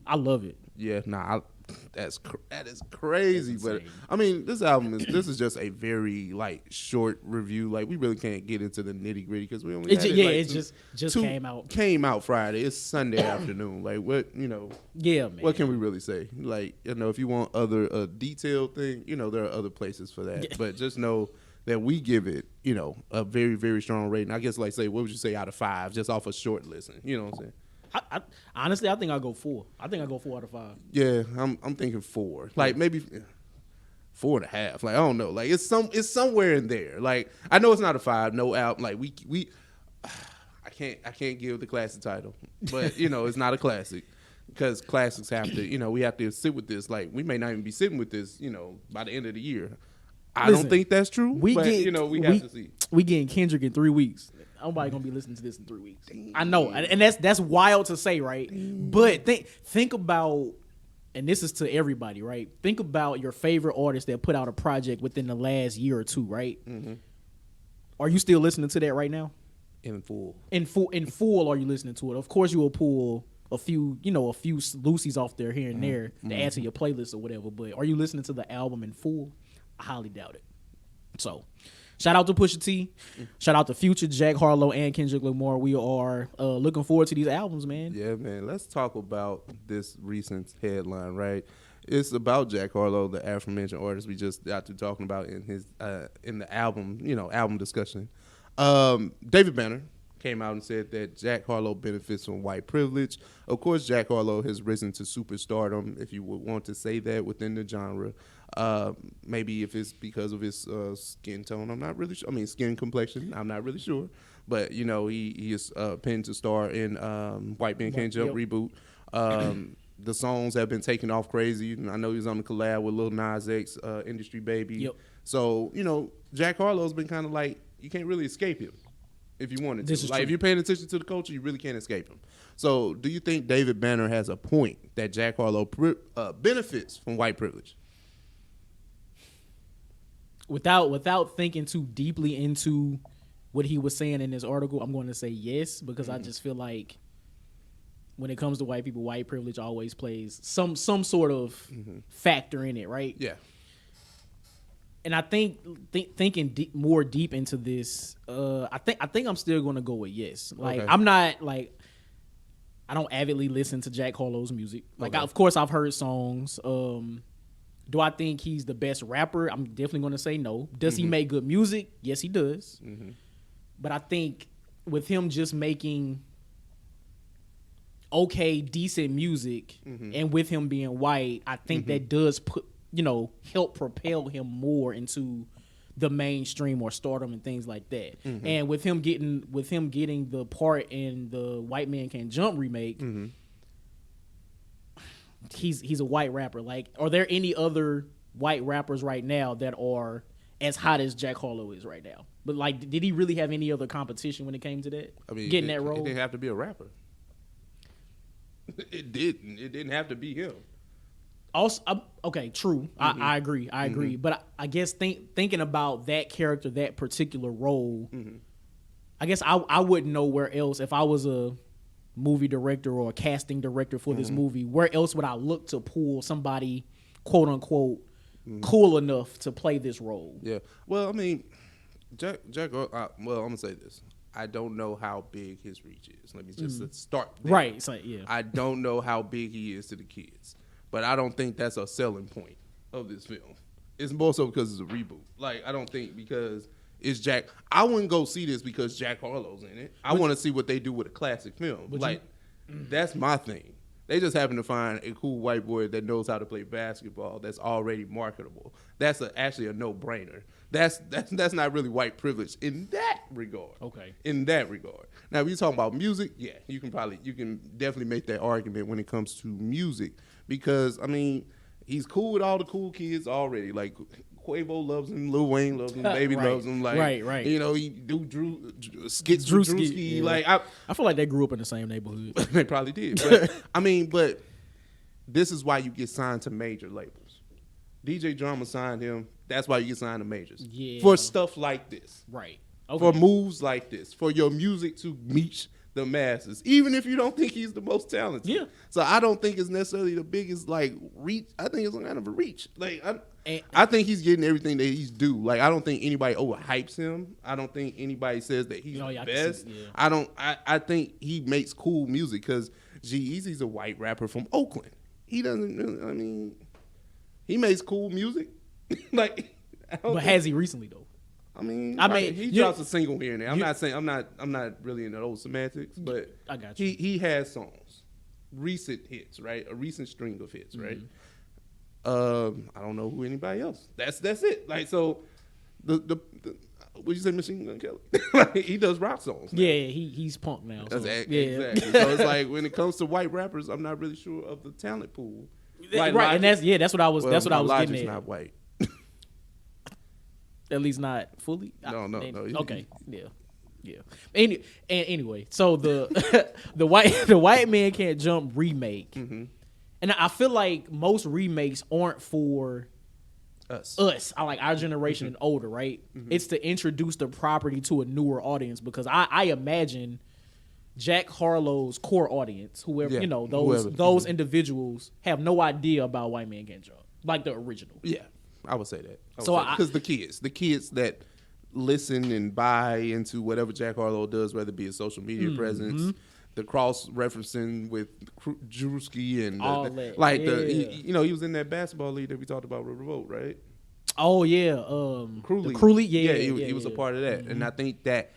[SPEAKER 2] I love it.
[SPEAKER 3] Yeah, that is crazy. But I mean, this is just a very like short review. Like we really can't get into the nitty gritty because we only
[SPEAKER 2] it just
[SPEAKER 3] came out Friday. It's Sunday afternoon. Like what
[SPEAKER 2] Yeah, man.
[SPEAKER 3] What can we really say? Like if you want other detailed thing, there are other places for that. Yeah. But just know that we give it a very, very strong rating. I guess like say what would you say out of 5 just off a short listen? You know what I'm saying?
[SPEAKER 2] Honestly, I think I'll go 4. I think I'll go 4 out of 5.
[SPEAKER 3] Yeah, I'm thinking 4. Like maybe 4.5. Like I don't know. Like it's somewhere in there. Like I know it's not a 5. No album. Like we I can't give the classic title, but it's not a classic because classics have to we have to sit with this. Like we may not even be sitting with this by the end of the year. I don't think that's true. We have to see.
[SPEAKER 2] We getting Kendrick in 3 weeks. Nobody gonna be listening to this in 3 weeks. I know, and that's wild to say, right? But think about, and this is to everybody, right? Think about your favorite artist that put out a project within the last year or 2, right? Mm-hmm. Are you still listening to that right now?
[SPEAKER 3] In full,
[SPEAKER 2] are you listening to it? Of course, you will pull a few Lucy's off there here and there to add to your playlist or whatever. But are you listening to the album in full? I highly doubt it. So. Shout out to Pusha T. Shout out to Future, Jack Harlow, and Kendrick Lamar. We are looking forward to these albums, man.
[SPEAKER 3] Yeah, man. Let's talk about this recent headline, right? It's about Jack Harlow, the aforementioned artist we just got to talking about in his in the album, album discussion. David Banner came out and said that Jack Harlow benefits from white privilege. Of course, Jack Harlow has risen to superstardom, if you would want to say that, within the genre. Maybe if it's because of his skin tone, I'm not really sure. I mean, skin complexion, I'm not really sure. But, he is pinned to star in White Men Can't Jump reboot. The songs have been taken off crazy. I know he was on the collab with Lil Nas X, Industry Baby. Yep. So, Jack Harlow's been kind of like, you can't really escape him if you wanted to. Like, if you're paying attention to the culture, you really can't escape him. So, do you think David Banner has a point that Jack Harlow benefits from white privilege?
[SPEAKER 2] Without thinking too deeply into what he was saying in this article, I'm going to say yes, because I just feel like when it comes to white people, white privilege always plays some sort of factor in it, right?
[SPEAKER 3] Yeah.
[SPEAKER 2] And I think thinking more deep into this, I think I'm still gonna go with yes. Like I'm not like I don't avidly listen to Jack Harlow's music. Like of course I've heard songs. Do I think he's the best rapper? I'm definitely gonna say no. Does he make good music? Yes, he does. But I think with him just making okay, decent music, and with him being white, I think that does help propel him more into the mainstream or stardom and things like that. And with him getting the part in the White Man Can't Jump remake, he's a white rapper. Like, are there any other white rappers right now that are as hot as Jack Harlow is right now? But like, did he really have any other competition when it came to that? I mean, getting that role,
[SPEAKER 3] it didn't have to be a rapper. It didn't. It didn't have to be him.
[SPEAKER 2] Also, okay, true. I agree. I agree. But I guess thinking about that character, that particular role, I guess I wouldn't know where else, if I was a movie director or a casting director for this movie, where else would I look to pull somebody, quote unquote, cool enough to play this role?
[SPEAKER 3] Yeah. Well, I mean, Jack. Well, I'm gonna say this. I don't know how big his reach is. Let me just start there.
[SPEAKER 2] Right. It's like, yeah.
[SPEAKER 3] I don't know how big he is to the kids. But I don't think that's a selling point of this film. It's more so because it's a reboot. Like, I don't think because it's Jack. I wouldn't go see this because Jack Harlow's in it. I want to see what they do with a classic film. Like, that's my thing. They just happen to find a cool white boy that knows how to play basketball that's already marketable. That's actually a no-brainer. That's not really white privilege in that regard.
[SPEAKER 2] Okay.
[SPEAKER 3] In that regard. Now, if you're talking about music, yeah, you can definitely make that argument when it comes to music. Because, I mean, he's cool with all the cool kids already. Like, Quavo loves him, Lil Wayne loves him, Baby loves him. Like, right. You know, he do skits with Drewski. Yeah. Like,
[SPEAKER 2] I feel like they grew up in the same neighborhood.
[SPEAKER 3] They probably did. But, I mean, but this is why you get signed to major labels. DJ Drama signed him. That's why you get signed to majors. Yeah. For stuff like this.
[SPEAKER 2] Right.
[SPEAKER 3] Okay. For moves like this. For your music to reach the masses, even if you don't think he's the most talented.
[SPEAKER 2] Yeah.
[SPEAKER 3] So I don't think it's necessarily the biggest like reach. I think it's kind of a reach. Like I think he's getting everything that he's due. Like I don't think anybody overhypes him. I don't think anybody says that he's the best. I think he makes cool music because G-Eazy's a white rapper from Oakland. He doesn't. I mean, he makes cool music. Like,
[SPEAKER 2] but has he recently though?
[SPEAKER 3] I mean, he drops a single here and there. I'm not saying I'm not really in those semantics, but
[SPEAKER 2] I got you.
[SPEAKER 3] He has songs, recent hits, right? A recent string of hits, right? I don't know who anybody else. That's it. Like so, the would you say Machine Gun Kelly? Like, he does rock songs now.
[SPEAKER 2] Yeah, he's punk now. So.
[SPEAKER 3] Exactly. So it's like when it comes to white rappers, I'm not really sure of the talent pool.
[SPEAKER 2] Right, and that's what I was getting at.
[SPEAKER 3] Not white.
[SPEAKER 2] At least not fully.
[SPEAKER 3] No.
[SPEAKER 2] Okay, yeah. Anyway, so the White Man Can't Jump remake, and I feel like most remakes aren't for us. I like our generation and older, right? It's to introduce the property to a newer audience because I imagine Jack Harlow's core audience, whoever those individuals have no idea about White Man Can't Jump, like the original.
[SPEAKER 3] Yeah. I would say that. Because the kids that listen and buy into whatever Jack Harlow does, whether it be a social media presence, the cross referencing with Drewski and
[SPEAKER 2] all that.
[SPEAKER 3] He was in that basketball league that we talked about with Revolt, right?
[SPEAKER 2] Oh yeah,
[SPEAKER 3] Crew League. He was a part of that, and I think that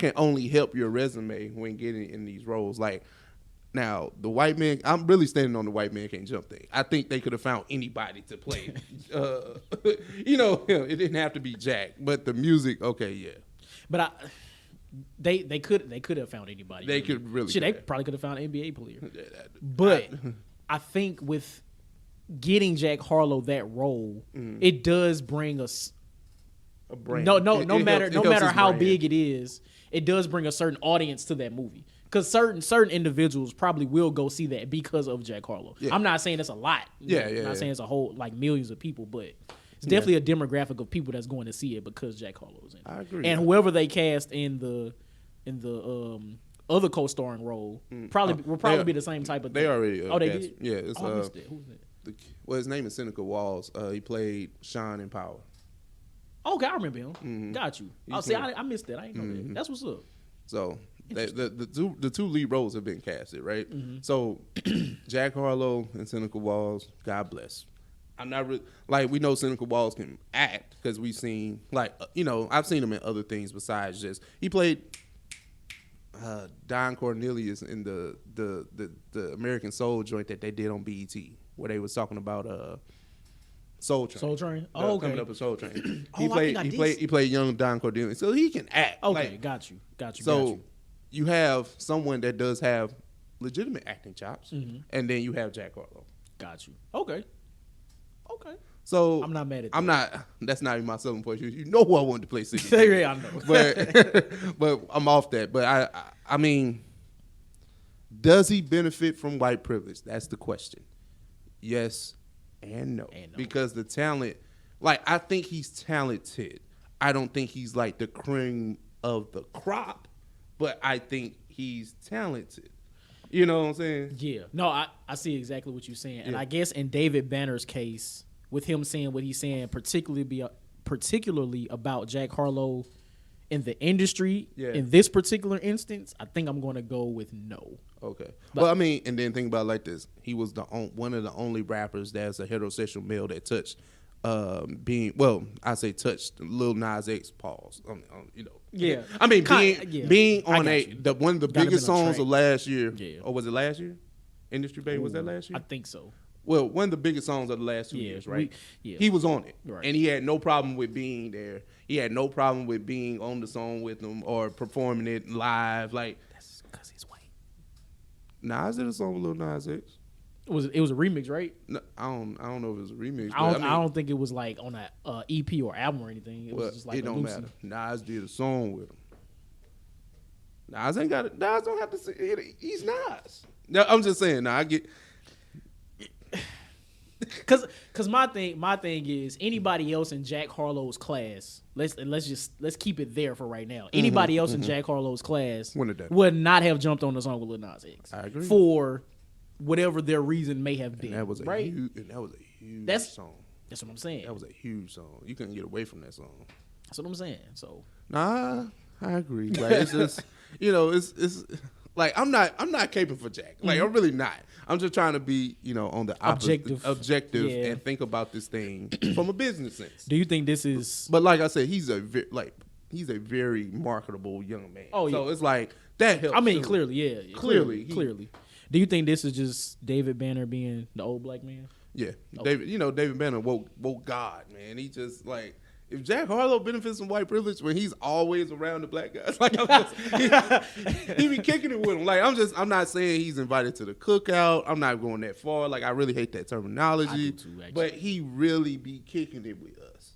[SPEAKER 3] can only help your resume when getting in these roles, like. Now, the white man, I'm really standing on the White Man Can't Jump thing. I think they could have found anybody to play. It didn't have to be Jack, but the music, okay, yeah.
[SPEAKER 2] But they could have found anybody.
[SPEAKER 3] They could really.
[SPEAKER 2] They probably could have found an NBA player. But I think with getting Jack Harlow that role, it does bring us
[SPEAKER 3] a brand.
[SPEAKER 2] No matter how big it is, it does bring a certain audience to that movie. Because certain individuals probably will go see that because of Jack Harlow. Yeah. I'm not saying it's a lot. I'm not saying it's a whole like millions of people, but it's definitely a demographic of people that's going to see it because Jack Harlow's in it.
[SPEAKER 3] I agree.
[SPEAKER 2] And whoever they cast in the other co-starring role will probably be the same type of thing.
[SPEAKER 3] They already.
[SPEAKER 2] They did.
[SPEAKER 3] Yeah, it's
[SPEAKER 2] I missed it. Who's that?
[SPEAKER 3] Well, his name is Seneca Walls. He played Sean in Power.
[SPEAKER 2] Okay, I remember him. Got you. See, I missed that. I didn't know that. That's what's up.
[SPEAKER 3] So the two lead roles have been casted, right? So Jack Harlow and Seneca Walls, God bless. I'm not like, we know Seneca Walls can act because we've seen, like, I've seen him in other things besides just, he played Don Cornelius in the American Soul joint that they did on BET, where they was talking about Soul Train.
[SPEAKER 2] Soul Train. Oh, okay.
[SPEAKER 3] Coming up with Soul Train.
[SPEAKER 2] He
[SPEAKER 3] played young Don Cornelius, so he can act.
[SPEAKER 2] Okay,
[SPEAKER 3] like,
[SPEAKER 2] got you.
[SPEAKER 3] So you have someone that does have legitimate acting chops, and then you have Jack Harlow.
[SPEAKER 2] Got you. Okay.
[SPEAKER 3] So
[SPEAKER 2] I'm not mad at that.
[SPEAKER 3] I'm not. That's not even my selling point. You know who I wanted to play 60.
[SPEAKER 2] Yeah, I know.
[SPEAKER 3] But I'm off that. But I mean, does he benefit from white privilege? That's the question. Yes and no. Because the talent, like, I think he's talented. I don't think he's like the cream of the crop, but I think he's talented. You know what I'm saying?
[SPEAKER 2] Yeah. No, I see exactly what you're saying. And I guess in David Banner's case, with him saying what he's saying, particularly about Jack Harlow in the industry, in this particular instance, I think I'm going to go with no.
[SPEAKER 3] Okay. Well, I mean, and then think about it like this. He was one of the only rappers that's a heterosexual male that touched touched Lil Nas X, pause.
[SPEAKER 2] Yeah.
[SPEAKER 3] I mean, being on one of the biggest songs of last year.
[SPEAKER 2] Yeah.
[SPEAKER 3] Or was it last year? Industry Baby, was that last year?
[SPEAKER 2] I think so.
[SPEAKER 3] Well, one of the biggest songs of the last 2 years, right? He was on it.
[SPEAKER 2] Right.
[SPEAKER 3] And he had no problem with being there. He had no problem with being on the song with them or performing it live. Like,
[SPEAKER 2] that's because he's white.
[SPEAKER 3] Nas did a song with Lil Nas X.
[SPEAKER 2] It was a remix, right?
[SPEAKER 3] No, I don't know if it was a remix.
[SPEAKER 2] I don't think it was like on a EP or album or anything. It was just like
[SPEAKER 3] it don't matter. Nas did a song with him. Nas don't have to say it. He's Nas. No, I'm just saying. I get.
[SPEAKER 2] Cause my thing is, anybody else in Jack Harlow's class, let's keep it there for right now. Anybody else in Jack Harlow's class would not have jumped on the song with Lil Nas X.
[SPEAKER 3] I agree.
[SPEAKER 2] For whatever their reason may have been.
[SPEAKER 3] And that was a huge song.
[SPEAKER 2] That's what I'm saying.
[SPEAKER 3] That was a huge song. You couldn't get away from that song.
[SPEAKER 2] That's what I'm saying. So
[SPEAKER 3] nah, I agree. Like, it's just it's like I'm not caping for Jack. Like, I'm really not. I'm just trying to be, on the objective and think about this thing from a business sense.
[SPEAKER 2] Do you think this is?
[SPEAKER 3] But like I said, he's a very marketable young man.
[SPEAKER 2] Oh, yeah.
[SPEAKER 3] So it's like that helps.
[SPEAKER 2] I mean,
[SPEAKER 3] too.
[SPEAKER 2] clearly, yeah. Clearly. Do you think this is just David Banner being the old black man?
[SPEAKER 3] Yeah.
[SPEAKER 2] Okay.
[SPEAKER 3] David Banner woke God, man. He just, like, if Jack Harlow benefits from white privilege when he's always around the black guys, like, he be kicking it with him. Like, I'm not saying he's invited to the cookout. I'm not going that far. Like, I really hate that terminology.
[SPEAKER 2] I do too, actually.
[SPEAKER 3] But he really be kicking it with us.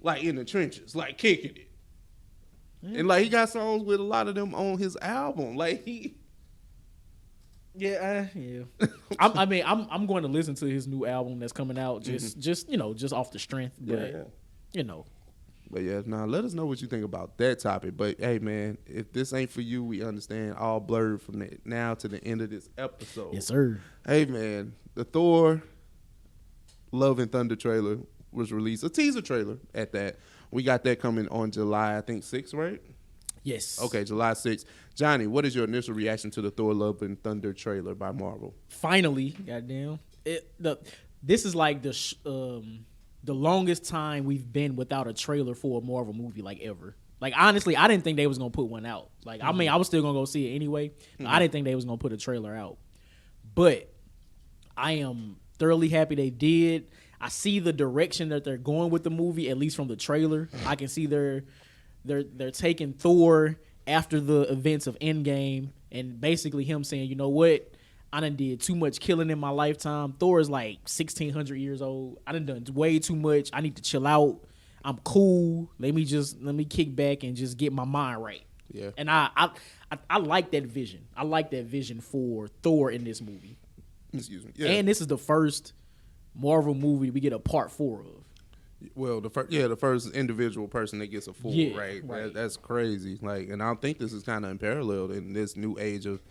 [SPEAKER 3] Like, in the trenches, like, kicking it. Yeah. And, like, he got songs with a lot of them on his album. Like, he...
[SPEAKER 2] Yeah. I'm going to listen to his new album that's coming out just off the strength. But,
[SPEAKER 3] But yeah, let us know what you think about that topic. But hey, man, if this ain't for you, we understand. All blurred from now to the end of this episode.
[SPEAKER 2] Yes, sir.
[SPEAKER 3] Hey, man, the Thor Love and Thunder trailer was released. A teaser trailer at that. We got that coming on July, I think, 6th, right?
[SPEAKER 2] Yes.
[SPEAKER 3] Okay, July 6th. Johnny, what is your initial reaction to the Thor Love and Thunder trailer by Marvel?
[SPEAKER 2] Finally, goddamn. This is like the longest time we've been without a trailer for a Marvel movie, like, ever. Like, honestly, I didn't think they was going to put one out. Like, I mean, I was still going to go see it anyway. But I didn't think they was going to put a trailer out. But I am thoroughly happy they did. I see the direction that they're going with the movie, at least from the trailer. I can see they're taking Thor after the events of Endgame and basically him saying, you know what? I done did too much killing in my lifetime. Thor is like 1,600 years old. I done way too much. I need to chill out. I'm cool. Let me kick back and just get my mind right.
[SPEAKER 3] Yeah.
[SPEAKER 2] And I like that vision. I like that vision for Thor in this movie.
[SPEAKER 3] Excuse me. Yeah.
[SPEAKER 2] And this is the first Marvel movie we get a part 4 of.
[SPEAKER 3] Well, the first individual person that gets a full, right? That's crazy. Like, and I think this is kind of unparalleled in this new age of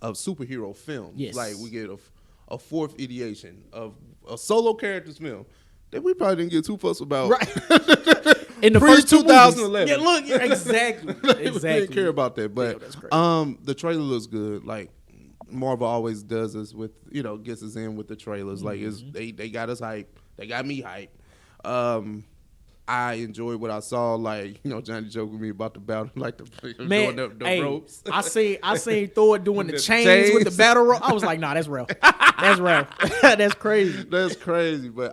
[SPEAKER 3] superhero films.
[SPEAKER 2] Yes.
[SPEAKER 3] Like, we get a fourth ideation of a solo character's film that we probably didn't get too fussed about.
[SPEAKER 2] Right. In the first
[SPEAKER 3] 2011.
[SPEAKER 2] Yeah, look, exactly.
[SPEAKER 3] We didn't care about that, but
[SPEAKER 2] that's crazy.
[SPEAKER 3] The trailer looks good. Like, Marvel always does this with, gets us in with the trailers. Like, they got us hyped. They got me hyped. I enjoyed what I saw. Like, Johnny joked with me about the battle, like doing the ropes.
[SPEAKER 2] I seen Thor doing the chains with the battle rope. I was like, nah, that's real. That's real. That's crazy.
[SPEAKER 3] That's crazy. But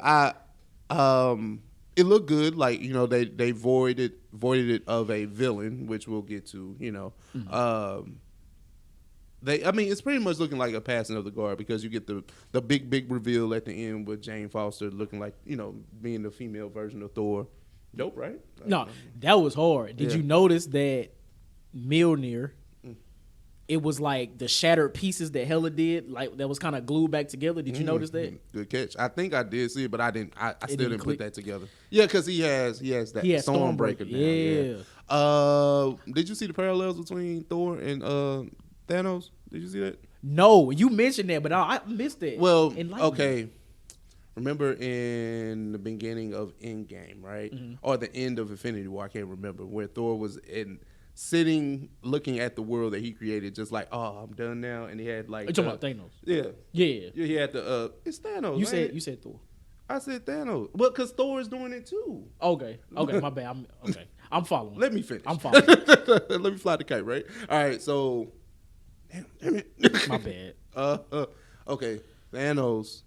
[SPEAKER 3] it looked good. Like, they voided it of a villain, which we'll get to. It's pretty much looking like a passing of the guard because you get the big reveal at the end with Jane Foster looking like, being the female version of Thor. Dope, right?
[SPEAKER 2] No, that was hard. Did you notice that Mjolnir, it was like the shattered pieces that Hela did, like that was kind of glued back together? Did you notice that?
[SPEAKER 3] Good catch. I think I did see it, but I didn't. I still didn't put that together. Yeah, because he has that Stormbreaker now. Yeah. Did you see the parallels between Thor and Thanos? Did you see that?
[SPEAKER 2] No, you mentioned that, but I missed it.
[SPEAKER 3] Well, okay. Remember in the beginning of Endgame, right? Or the end of Infinity War, I can't remember, where Thor was sitting looking at the world that he created, just like, oh, I'm done now. And he had like...
[SPEAKER 2] You're talking about Thanos?
[SPEAKER 3] Yeah.
[SPEAKER 2] Yeah.
[SPEAKER 3] He had the... It's Thanos,
[SPEAKER 2] You said Thor.
[SPEAKER 3] I said Thanos. Well, because Thor is doing it too.
[SPEAKER 2] Okay, my bad. I'm following.
[SPEAKER 3] Let me finish.
[SPEAKER 2] I'm following.
[SPEAKER 3] Let me fly the kite, right? All right, so... Damn it.
[SPEAKER 2] My bad.
[SPEAKER 3] Okay, Thanos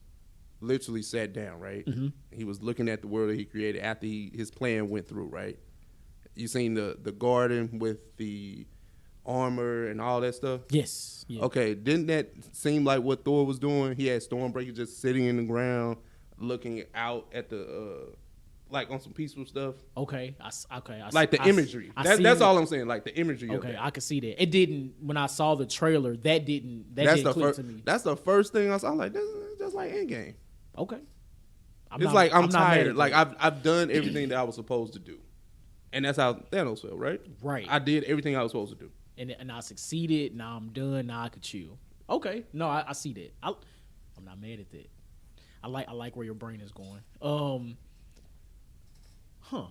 [SPEAKER 3] literally sat down, right? He was looking at the world that he created after his plan went through, right? You seen the garden with the armor and all that stuff?
[SPEAKER 2] Yes. Yeah.
[SPEAKER 3] Okay, didn't that seem like what Thor was doing? He had Stormbreaker just sitting in the ground, looking out at the like on some peaceful stuff.
[SPEAKER 2] Okay.
[SPEAKER 3] Like the imagery. That's all I'm saying. Like the imagery.
[SPEAKER 2] Okay, I can see that. It didn't when I saw the trailer. That didn't click to me.
[SPEAKER 3] That's the first thing I saw. I'm like, this is just like Endgame.
[SPEAKER 2] Okay.
[SPEAKER 3] I'm tired. Like I've done everything that I was supposed to do, and that's how Thanos felt, right?
[SPEAKER 2] Right.
[SPEAKER 3] I did everything I was supposed to do,
[SPEAKER 2] and I succeeded. Now I'm done. Now I could chill. Okay. No, I see that. I'm not mad at that. I like where your brain is going.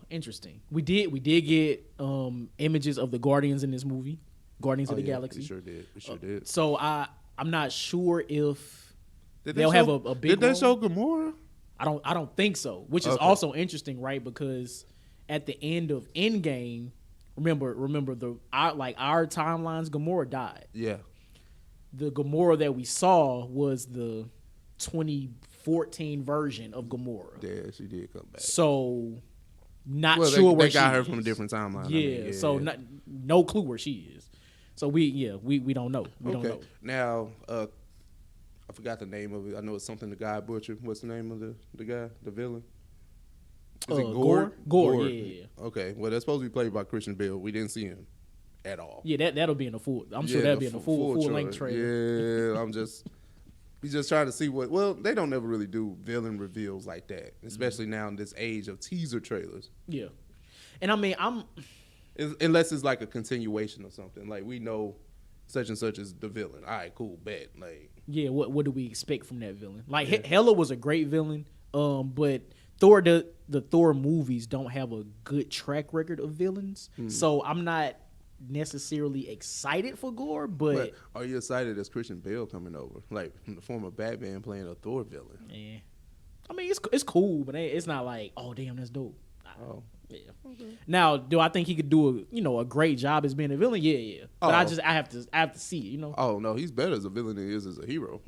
[SPEAKER 2] Interesting. We did get images of the Guardians in this movie, Guardians of the Galaxy.
[SPEAKER 3] We sure did.
[SPEAKER 2] So I'm not sure if they'll have a big.
[SPEAKER 3] Did they show Gamora?
[SPEAKER 2] I don't think so. Which is also interesting, right? Because at the end of Endgame, remember our timelines, Gamora died.
[SPEAKER 3] Yeah.
[SPEAKER 2] The Gamora that we saw was the 2014 version of Gamora.
[SPEAKER 3] Yeah, she did come back.
[SPEAKER 2] So. Not sure where
[SPEAKER 3] they got her
[SPEAKER 2] is.
[SPEAKER 3] from a different timeline.
[SPEAKER 2] Yeah, so no clue where she is. So we don't know. We don't know.
[SPEAKER 3] Now, I forgot the name of it. I know it's something the guy butchered. What's the name of the guy, the villain? Is it Gore?
[SPEAKER 2] Gore, yeah.
[SPEAKER 3] Okay, well that's supposed to be played by Christian Bale. We didn't see him at all.
[SPEAKER 2] Yeah, that'll be in the full. I'm sure that'll be in the full length trailer.
[SPEAKER 3] Yeah, he's just trying to see what. Well, they don't ever really do villain reveals like that, especially now in this age of teaser trailers.
[SPEAKER 2] Yeah, and I mean,
[SPEAKER 3] unless it's like a continuation or something. Like we know such and such is the villain. All right, cool, bet. Like,
[SPEAKER 2] yeah, what do we expect from that villain? Like Hela was a great villain, but the Thor movies don't have a good track record of villains, so I'm not necessarily excited for Gore, but
[SPEAKER 3] are you excited as Christian Bale coming over, like from the former Batman playing a Thor villain?
[SPEAKER 2] Yeah, I mean it's cool, but it's not like, oh damn, that's dope.
[SPEAKER 3] Oh
[SPEAKER 2] yeah. Okay. Now, do I think he could do a great job as being a villain? Yeah. But I have to see it.
[SPEAKER 3] Oh no, he's better as a villain than he is as a hero.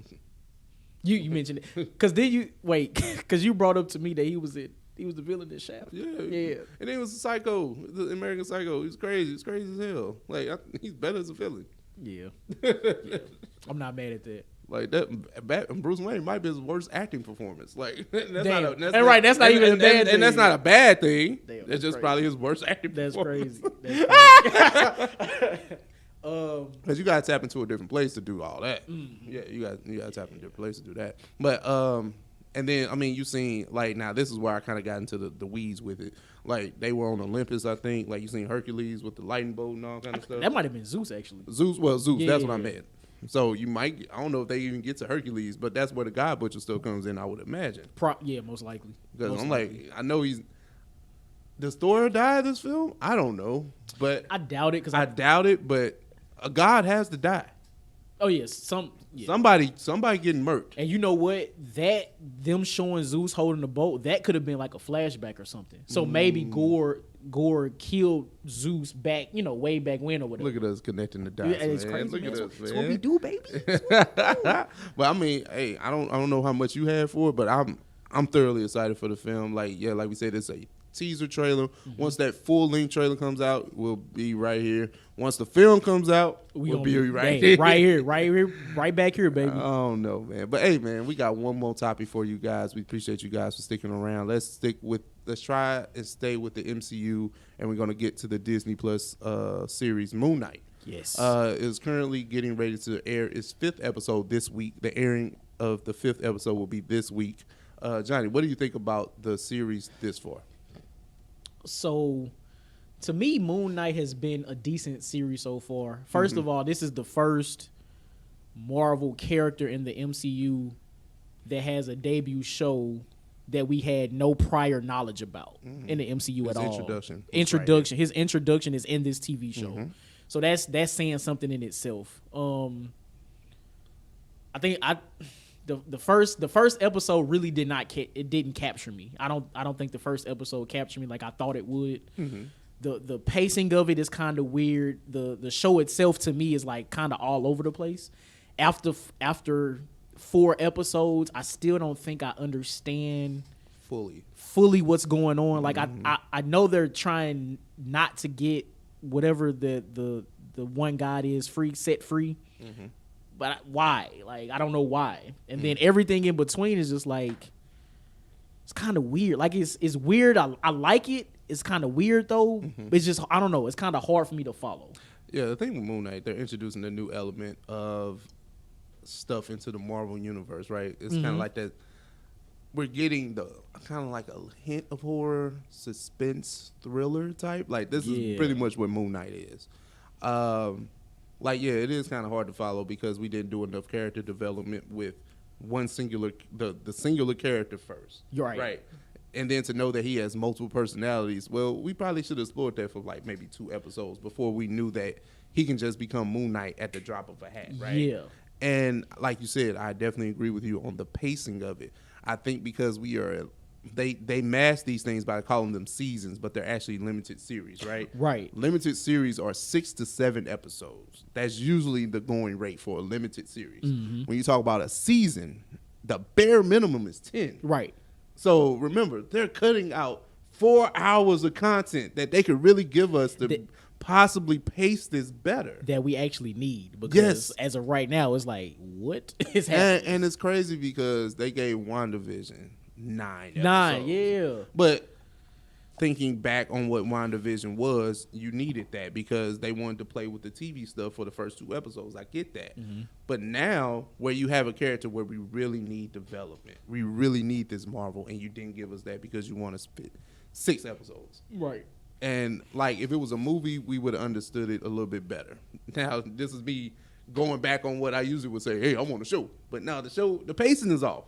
[SPEAKER 2] You mentioned it because you brought up to me that he was the villain in Shaft.
[SPEAKER 3] Yeah. And he was a psycho, the American Psycho. He's crazy. He's crazy as hell. Like he's better as a villain.
[SPEAKER 2] Yeah. I'm not mad at that.
[SPEAKER 3] Like that, Bruce Wayne might be his worst acting performance. Like that's
[SPEAKER 2] not even a bad thing.
[SPEAKER 3] And that's not a bad thing.
[SPEAKER 2] Damn,
[SPEAKER 3] it's just crazy. Probably his worst acting performance.
[SPEAKER 2] That's crazy.
[SPEAKER 3] Because you gotta tap into a different place to do all that. Yeah, you gotta tap into a different place to do that. But And then, I mean, you seen, like, now this is where I kind of got into the weeds with it. Like, they were on Olympus, I think. Like, you seen Hercules with the lightning bolt and all kind of stuff.
[SPEAKER 2] That might have been Zeus, actually.
[SPEAKER 3] Zeus, that's what I meant. So you might, I don't know if they even get to Hercules, but that's where the God Butcher still comes in, I would imagine.
[SPEAKER 2] Yeah, most likely.
[SPEAKER 3] Because like, I know does Thor die in this film? I don't know. But
[SPEAKER 2] I doubt it.
[SPEAKER 3] I doubt it, but a god has to die.
[SPEAKER 2] Oh, yes.
[SPEAKER 3] Somebody getting murked.
[SPEAKER 2] And you know what? Them showing Zeus holding the boat, that could have been like a flashback or something. So maybe Gore killed Zeus back, way back when or whatever.
[SPEAKER 3] Look at us connecting the dots.
[SPEAKER 2] Yeah, it's
[SPEAKER 3] man.
[SPEAKER 2] crazy.
[SPEAKER 3] Look
[SPEAKER 2] Man.
[SPEAKER 3] at us, man.
[SPEAKER 2] That's what we do, baby.
[SPEAKER 3] But I mean, hey, I don't know how much you had for it, but I'm thoroughly excited for the film. Like we said, it's a teaser trailer. Mm-hmm. Once that full-length trailer comes out, we'll be right here. Once the film comes out, we'll be right here.
[SPEAKER 2] Right back here, baby.
[SPEAKER 3] I don't know, man. But hey, man, we got one more topic for you guys. We appreciate you guys for sticking around. Let's try and stay with the MCU, and we're gonna get to the Disney Plus series Moonknight.
[SPEAKER 2] Yes.
[SPEAKER 3] Is currently getting ready to air its 5th episode this week. The airing of the 5th episode will be this week. Johnny, what do you think about the series this far?
[SPEAKER 2] So, to me, Moon Knight has been a decent series so far. First of all, this is the first Marvel character in the MCU that has a debut show that we had no prior knowledge about in the MCU at all. Introduction. His introduction is in this TV show. So that's saying something in itself. I think the first episode really didn't capture me. I don't think the first episode captured me like I thought it would. The pacing of it is kind of weird. The show itself to me is like kind of all over the place. After 4 episodes, I still don't think I understand fully what's going on. Like I know they're trying not to get whatever the one god is set free. But why? Like, I don't know why. And then everything in between is just like, it's kind of weird. Like, it's weird. I like it. It's kind of weird, though. It's just, I don't know. It's kind of hard for me to follow.
[SPEAKER 3] Yeah, the thing with Moon Knight, they're introducing a new element of stuff into the Marvel universe, right? It's kind of like that. We're getting the kind of like a hint of horror, suspense, thriller type. Like, this is pretty much what Moon Knight is. It is kind of hard to follow because we didn't do enough character development with one singular, the singular character first.
[SPEAKER 2] You're right.
[SPEAKER 3] Right. And then to know that he has multiple personalities, well, we probably should have explored that for like maybe 2 episodes before we knew that he can just become Moon Knight at the drop of a hat, right?
[SPEAKER 2] Yeah.
[SPEAKER 3] And like you said, I definitely agree with you on the pacing of it. I think because they mask these things by calling them seasons, but they're actually limited series, right?
[SPEAKER 2] Right.
[SPEAKER 3] Limited series are 6 to 7 episodes. That's usually the going rate for a limited series. When you talk about a season, the bare minimum is 10.
[SPEAKER 2] Right.
[SPEAKER 3] So remember, they're cutting out 4 hours of content that they could really give us to possibly pace this better.
[SPEAKER 2] That we actually need. Because as of right now, it's like, what is happening?
[SPEAKER 3] And it's crazy because they gave WandaVision 9 episodes.
[SPEAKER 2] 9, yeah.
[SPEAKER 3] But thinking back on what WandaVision was, you needed that because they wanted to play with the TV stuff for the first 2 episodes. I get that. But now, where you have a character where we really need development, we really need this Marvel, and you didn't give us that because you want to spit 6 episodes.
[SPEAKER 2] Right.
[SPEAKER 3] And, like, if it was a movie, we would have understood it a little bit better. Now, this is me going back on what I usually would say, hey, I want a show. But now the pacing is off.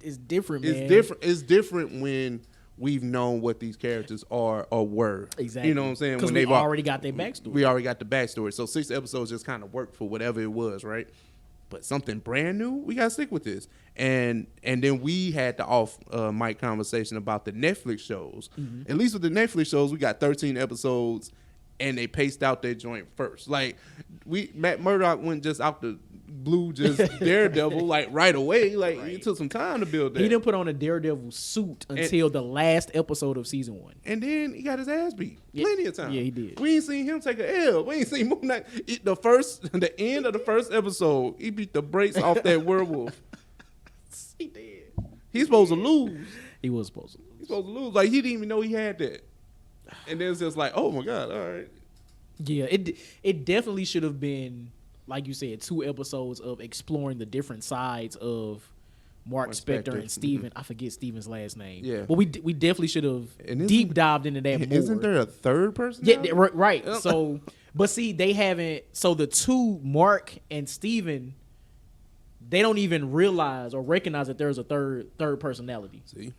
[SPEAKER 2] It's different, man.
[SPEAKER 3] It's different when we've known what these characters are or were.
[SPEAKER 2] Exactly.
[SPEAKER 3] You know what I'm saying?
[SPEAKER 2] Because we already got their backstory.
[SPEAKER 3] We already got the backstory. So 6 episodes just kind of worked for whatever it was, right? But something brand new, we got to stick with this. And then we had the off mic conversation about the Netflix shows. At least with the Netflix shows, we got 13 episodes, and they paced out their joint first. Like, Matt Murdock went just out the blue, just Daredevil, like right away. Like, it took some time to build that.
[SPEAKER 2] He didn't put on a Daredevil suit until the last episode of season 1.
[SPEAKER 3] And then he got his ass beat plenty of times.
[SPEAKER 2] Yeah, he did.
[SPEAKER 3] We ain't seen him take an L. We ain't seen Moon Knight. The end of the first episode, he beat the brakes off that werewolf.
[SPEAKER 2] He did.
[SPEAKER 3] He's supposed to lose.
[SPEAKER 2] He was supposed to lose.
[SPEAKER 3] He's supposed to lose. Like, he didn't even know he had that. And then it's just like, oh my God, all right.
[SPEAKER 2] Yeah, it definitely should have been, like you said, 2 episodes of exploring the different sides of Mark Spector and Steven. I forget Steven's last name.
[SPEAKER 3] Yeah.
[SPEAKER 2] But we definitely should have deep dived into that more.
[SPEAKER 3] Isn't there a third person?
[SPEAKER 2] Yeah, right. So, but see, they haven't. So the two, Mark and Steven, they don't even realize or recognize that there's a third personality.
[SPEAKER 3] See?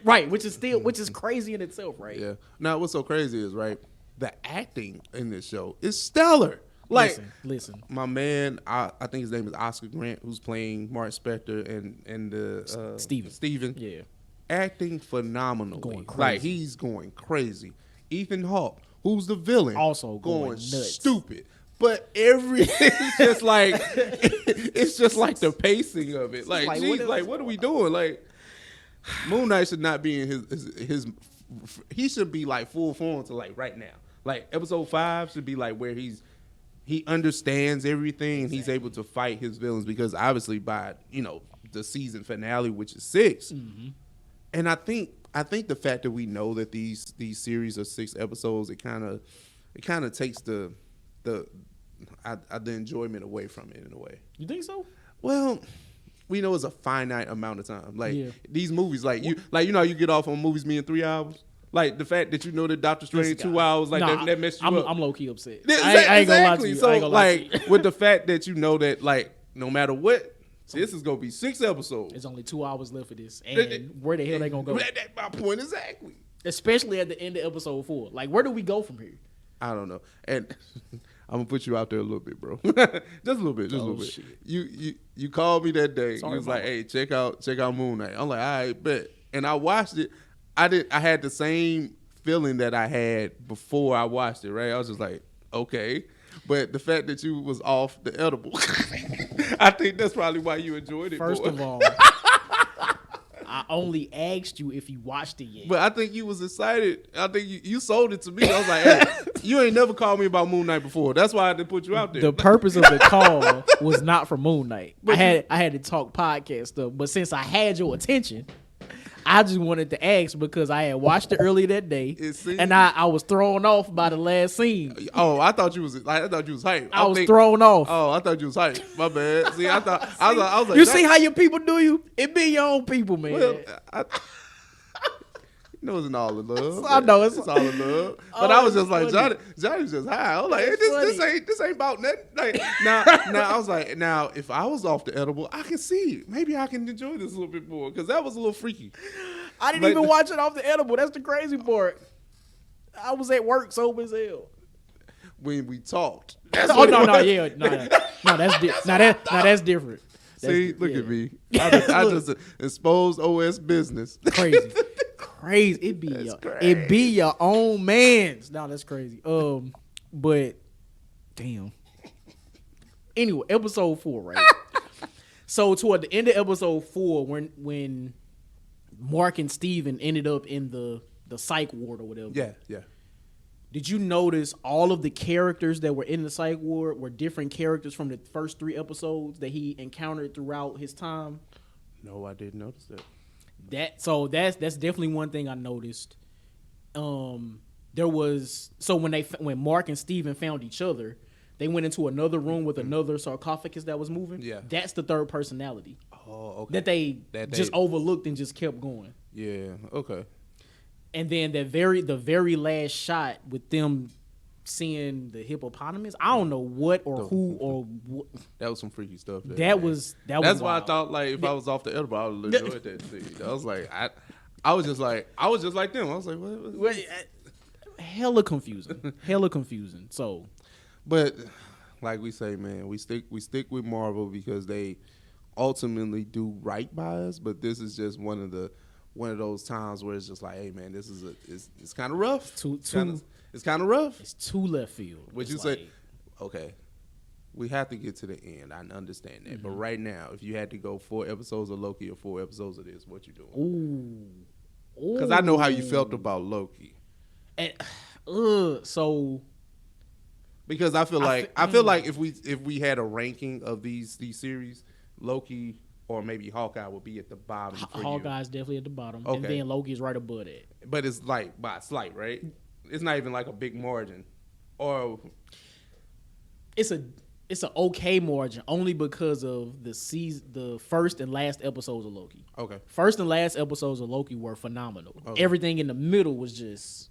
[SPEAKER 2] Right, which is crazy in itself, right?
[SPEAKER 3] Yeah. Now, what's so crazy is, right, the acting in this show is stellar. Like,
[SPEAKER 2] listen.
[SPEAKER 3] My man, I think his name is Oscar Grant, who's playing Mark Spector and Steven.
[SPEAKER 2] Yeah.
[SPEAKER 3] Acting phenomenally.
[SPEAKER 2] Going crazy.
[SPEAKER 3] Like, he's going crazy. Ethan Hawke, who's the villain,
[SPEAKER 2] also going nuts.
[SPEAKER 3] stupid. But everything's just like, it's just like the pacing of it. Like, geez, what are we doing? Like, Moonknight should not be in his he should be like full form to like right now. Like episode 5 should be like where he understands everything. Exactly. He's able to fight his villains because obviously by the season finale, which is 6, and I think the fact that we know that these series are 6 episodes, it kind of takes the enjoyment away from it in a way.
[SPEAKER 2] You think so?
[SPEAKER 3] Well, we know it's a finite amount of time. Like these movies, you get off on movies being 3 hours. Like the fact that that Doctor Strange 2 hours, that messed you up.
[SPEAKER 2] I'm low key upset.
[SPEAKER 3] I ain't gonna lie to you. So with the fact that that no matter what, this is gonna be 6 episodes.
[SPEAKER 2] There's only 2 hours left for this, and where the hell they gonna go?
[SPEAKER 3] That's my point exactly.
[SPEAKER 2] Especially at the end of episode 4. Like where do we go from here?
[SPEAKER 3] I don't know. And I'm gonna put you out there a little bit, bro. Just a little bit.
[SPEAKER 2] Shit.
[SPEAKER 3] You called me that day.
[SPEAKER 2] Sorry,
[SPEAKER 3] you was like, "Hey, check out Moonknight." I'm like, "All right, bet." And I watched it. I had the same feeling that I had before I watched it. Right? I was just like, "Okay," but the fact that you was off the edible, I think that's probably why you enjoyed it.
[SPEAKER 2] First of all, I only asked you if you watched it yet.
[SPEAKER 3] But I think you was excited. I think you sold it to me. I was like, "Hey, you ain't never called me about Moonknight before. That's why I didn't put you out there."
[SPEAKER 2] The purpose of the call was not for Moonknight. I had to talk podcast stuff, but since I had your attention, I just wanted to ask because I had watched it earlier that day, and I was thrown off by the last scene.
[SPEAKER 3] Oh, I thought you was hyped.
[SPEAKER 2] I was thrown off.
[SPEAKER 3] Oh, I thought you was hyped. My bad. See, I was like,
[SPEAKER 2] you see how your people do you? It be your own people, man.
[SPEAKER 3] Well, it's not all in love.
[SPEAKER 2] I know
[SPEAKER 3] it's all in love. But I was just like, Johnny's just high. I was like, hey, this ain't about nothing. Like, now I was like, now if I was off the edible, I can see it. Maybe I can enjoy this a little bit more because that was a little freaky.
[SPEAKER 2] I didn't even watch it off the edible. That's the crazy part. I was at work sober as hell.
[SPEAKER 3] When we talked.
[SPEAKER 2] That's different.
[SPEAKER 3] See, look at me. I just exposed OS business.
[SPEAKER 2] Crazy. It be your own man's. No, that's crazy. But damn. Anyway, episode 4, right? So toward the end of episode 4, when Mark and Steven ended up in the psych ward or whatever.
[SPEAKER 3] Yeah.
[SPEAKER 2] Did you notice all of the characters that were in the psych ward were different characters from the first 3 episodes that he encountered throughout his time?
[SPEAKER 3] No, I didn't notice that.
[SPEAKER 2] That's definitely one thing I noticed. There was when Mark and Steven found each other, they went into another room with another sarcophagus that was moving.
[SPEAKER 3] Yeah,
[SPEAKER 2] that's the third personality.
[SPEAKER 3] Oh, okay.
[SPEAKER 2] That they just overlooked and just kept going.
[SPEAKER 3] Yeah, okay.
[SPEAKER 2] And then the very last shot with them seeing the hippopotamus. I don't know what or who or what.
[SPEAKER 3] That was some freaky stuff.
[SPEAKER 2] That's
[SPEAKER 3] why I thought like if I was off the edible, I would have enjoyed that scene. I was like, I was just like them. I was like, what?
[SPEAKER 2] Hella confusing. So,
[SPEAKER 3] but like we say, man, we stick with Marvel because they ultimately do right by us. But this is just one of those times where it's just like, hey, man, this is it's kind of rough. It's kind of rough.
[SPEAKER 2] It's too left field.
[SPEAKER 3] Would you say, okay, we have to get to the end. I understand that. Mm-hmm. But right now, if you had to go 4 episodes of Loki or 4 episodes of this, what you doing? Ooh. Because I know how you felt about Loki.
[SPEAKER 2] And, so.
[SPEAKER 3] Because I feel like if we had a ranking of these series, Loki or maybe Hawkeye would be at the bottom.
[SPEAKER 2] Hawkeye's definitely at the bottom. Okay. And then Loki's right above it.
[SPEAKER 3] But it's like by a slight, right? It's not even like a big margin. Or
[SPEAKER 2] it's it's an okay margin only because of the first and last episodes of Loki.
[SPEAKER 3] Okay.
[SPEAKER 2] First and last episodes of Loki were phenomenal. Okay. Everything in the middle was just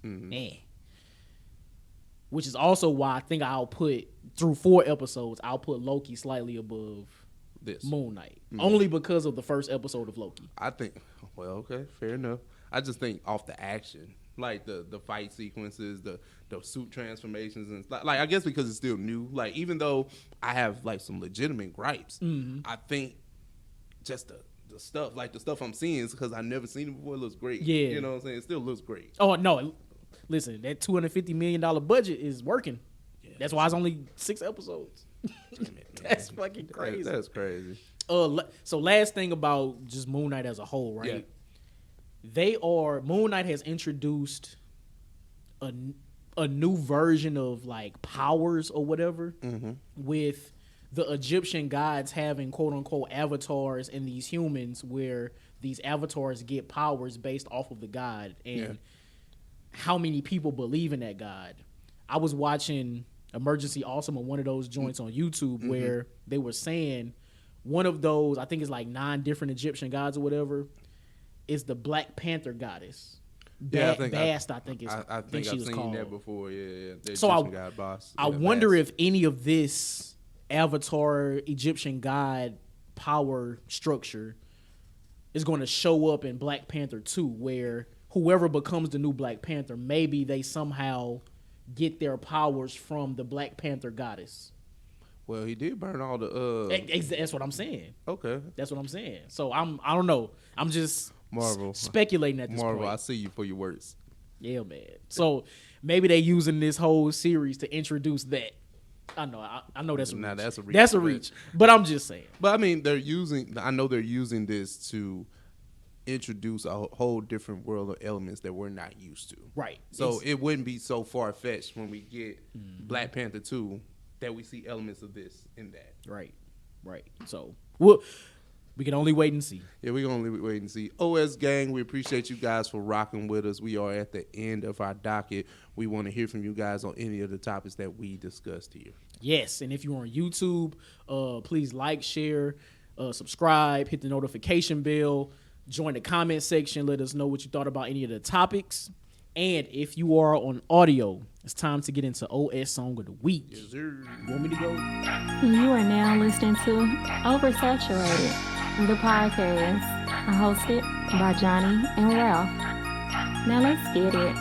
[SPEAKER 2] Which is also why I think I'll put through 4 episodes, I'll put Loki slightly above this Moonknight. Only because of the first episode of Loki.
[SPEAKER 3] I think okay, fair enough. I just think off the action. Like the fight sequences, the suit transformations, and like I guess because it's still new. Like even though I have like some legitimate gripes, I think just the stuff, like the stuff I'm seeing, is because I've never seen it before. It looks great. Yeah, you know what I'm saying. It still looks great.
[SPEAKER 2] Oh no, listen, that $250 million budget is working. Yeah, that's why it's only 6 episodes. That's fucking crazy.
[SPEAKER 3] That's crazy.
[SPEAKER 2] So last thing about just Moon Knight as a whole, right? Yeah. Moon Knight has introduced a new version of like powers or whatever, with the Egyptian gods having quote unquote avatars and these humans, where these avatars get powers based off of the god and how many people believe in that god. I was watching Emergency Awesome on one of those joints on YouTube where they were saying one of those, I think it's like 9 different Egyptian gods or whatever, is the Black Panther goddess.
[SPEAKER 3] I
[SPEAKER 2] think
[SPEAKER 3] I've
[SPEAKER 2] she was
[SPEAKER 3] seen
[SPEAKER 2] called
[SPEAKER 3] that before. Yeah.
[SPEAKER 2] So I wonder if any of this Avatar Egyptian god power structure is going to show up in Black Panther 2, where whoever becomes the new Black Panther, maybe they somehow get their powers from the Black Panther goddess.
[SPEAKER 3] Well, he did burn all the.
[SPEAKER 2] That's what I'm saying.
[SPEAKER 3] Okay,
[SPEAKER 2] that's what I'm saying. So I don't know. I'm just
[SPEAKER 3] Marvel
[SPEAKER 2] speculating at this point.
[SPEAKER 3] Marvel, I see you for your words.
[SPEAKER 2] Yeah, man. So maybe they using this whole series to introduce that. I know that's a reach.
[SPEAKER 3] That's a reach.
[SPEAKER 2] That's a reach. But I'm just saying.
[SPEAKER 3] But I mean, I know they're using this to introduce a whole different world of elements that we're not used to.
[SPEAKER 2] Right.
[SPEAKER 3] So it wouldn't be so far fetched when we get Black Panther 2 that we see elements of this in that.
[SPEAKER 2] Right. So we can only wait and see.
[SPEAKER 3] Yeah, we can only wait and see. OS Gang, we appreciate you guys for rocking with us. We are at the end of our docket. We want to hear from you guys on any of the topics that we discussed here.
[SPEAKER 2] Yes, and if you're on YouTube, please like, share, subscribe, hit the notification bell, join the comment section. Let us know what you thought about any of the topics. And if you are on audio, it's time to get into OS Song of the Week.
[SPEAKER 3] Yes, sir.
[SPEAKER 2] You want me to go?
[SPEAKER 1] You are now listening to Oversaturated, the podcast hosted by Johnnie and Ralph. Now let's get it.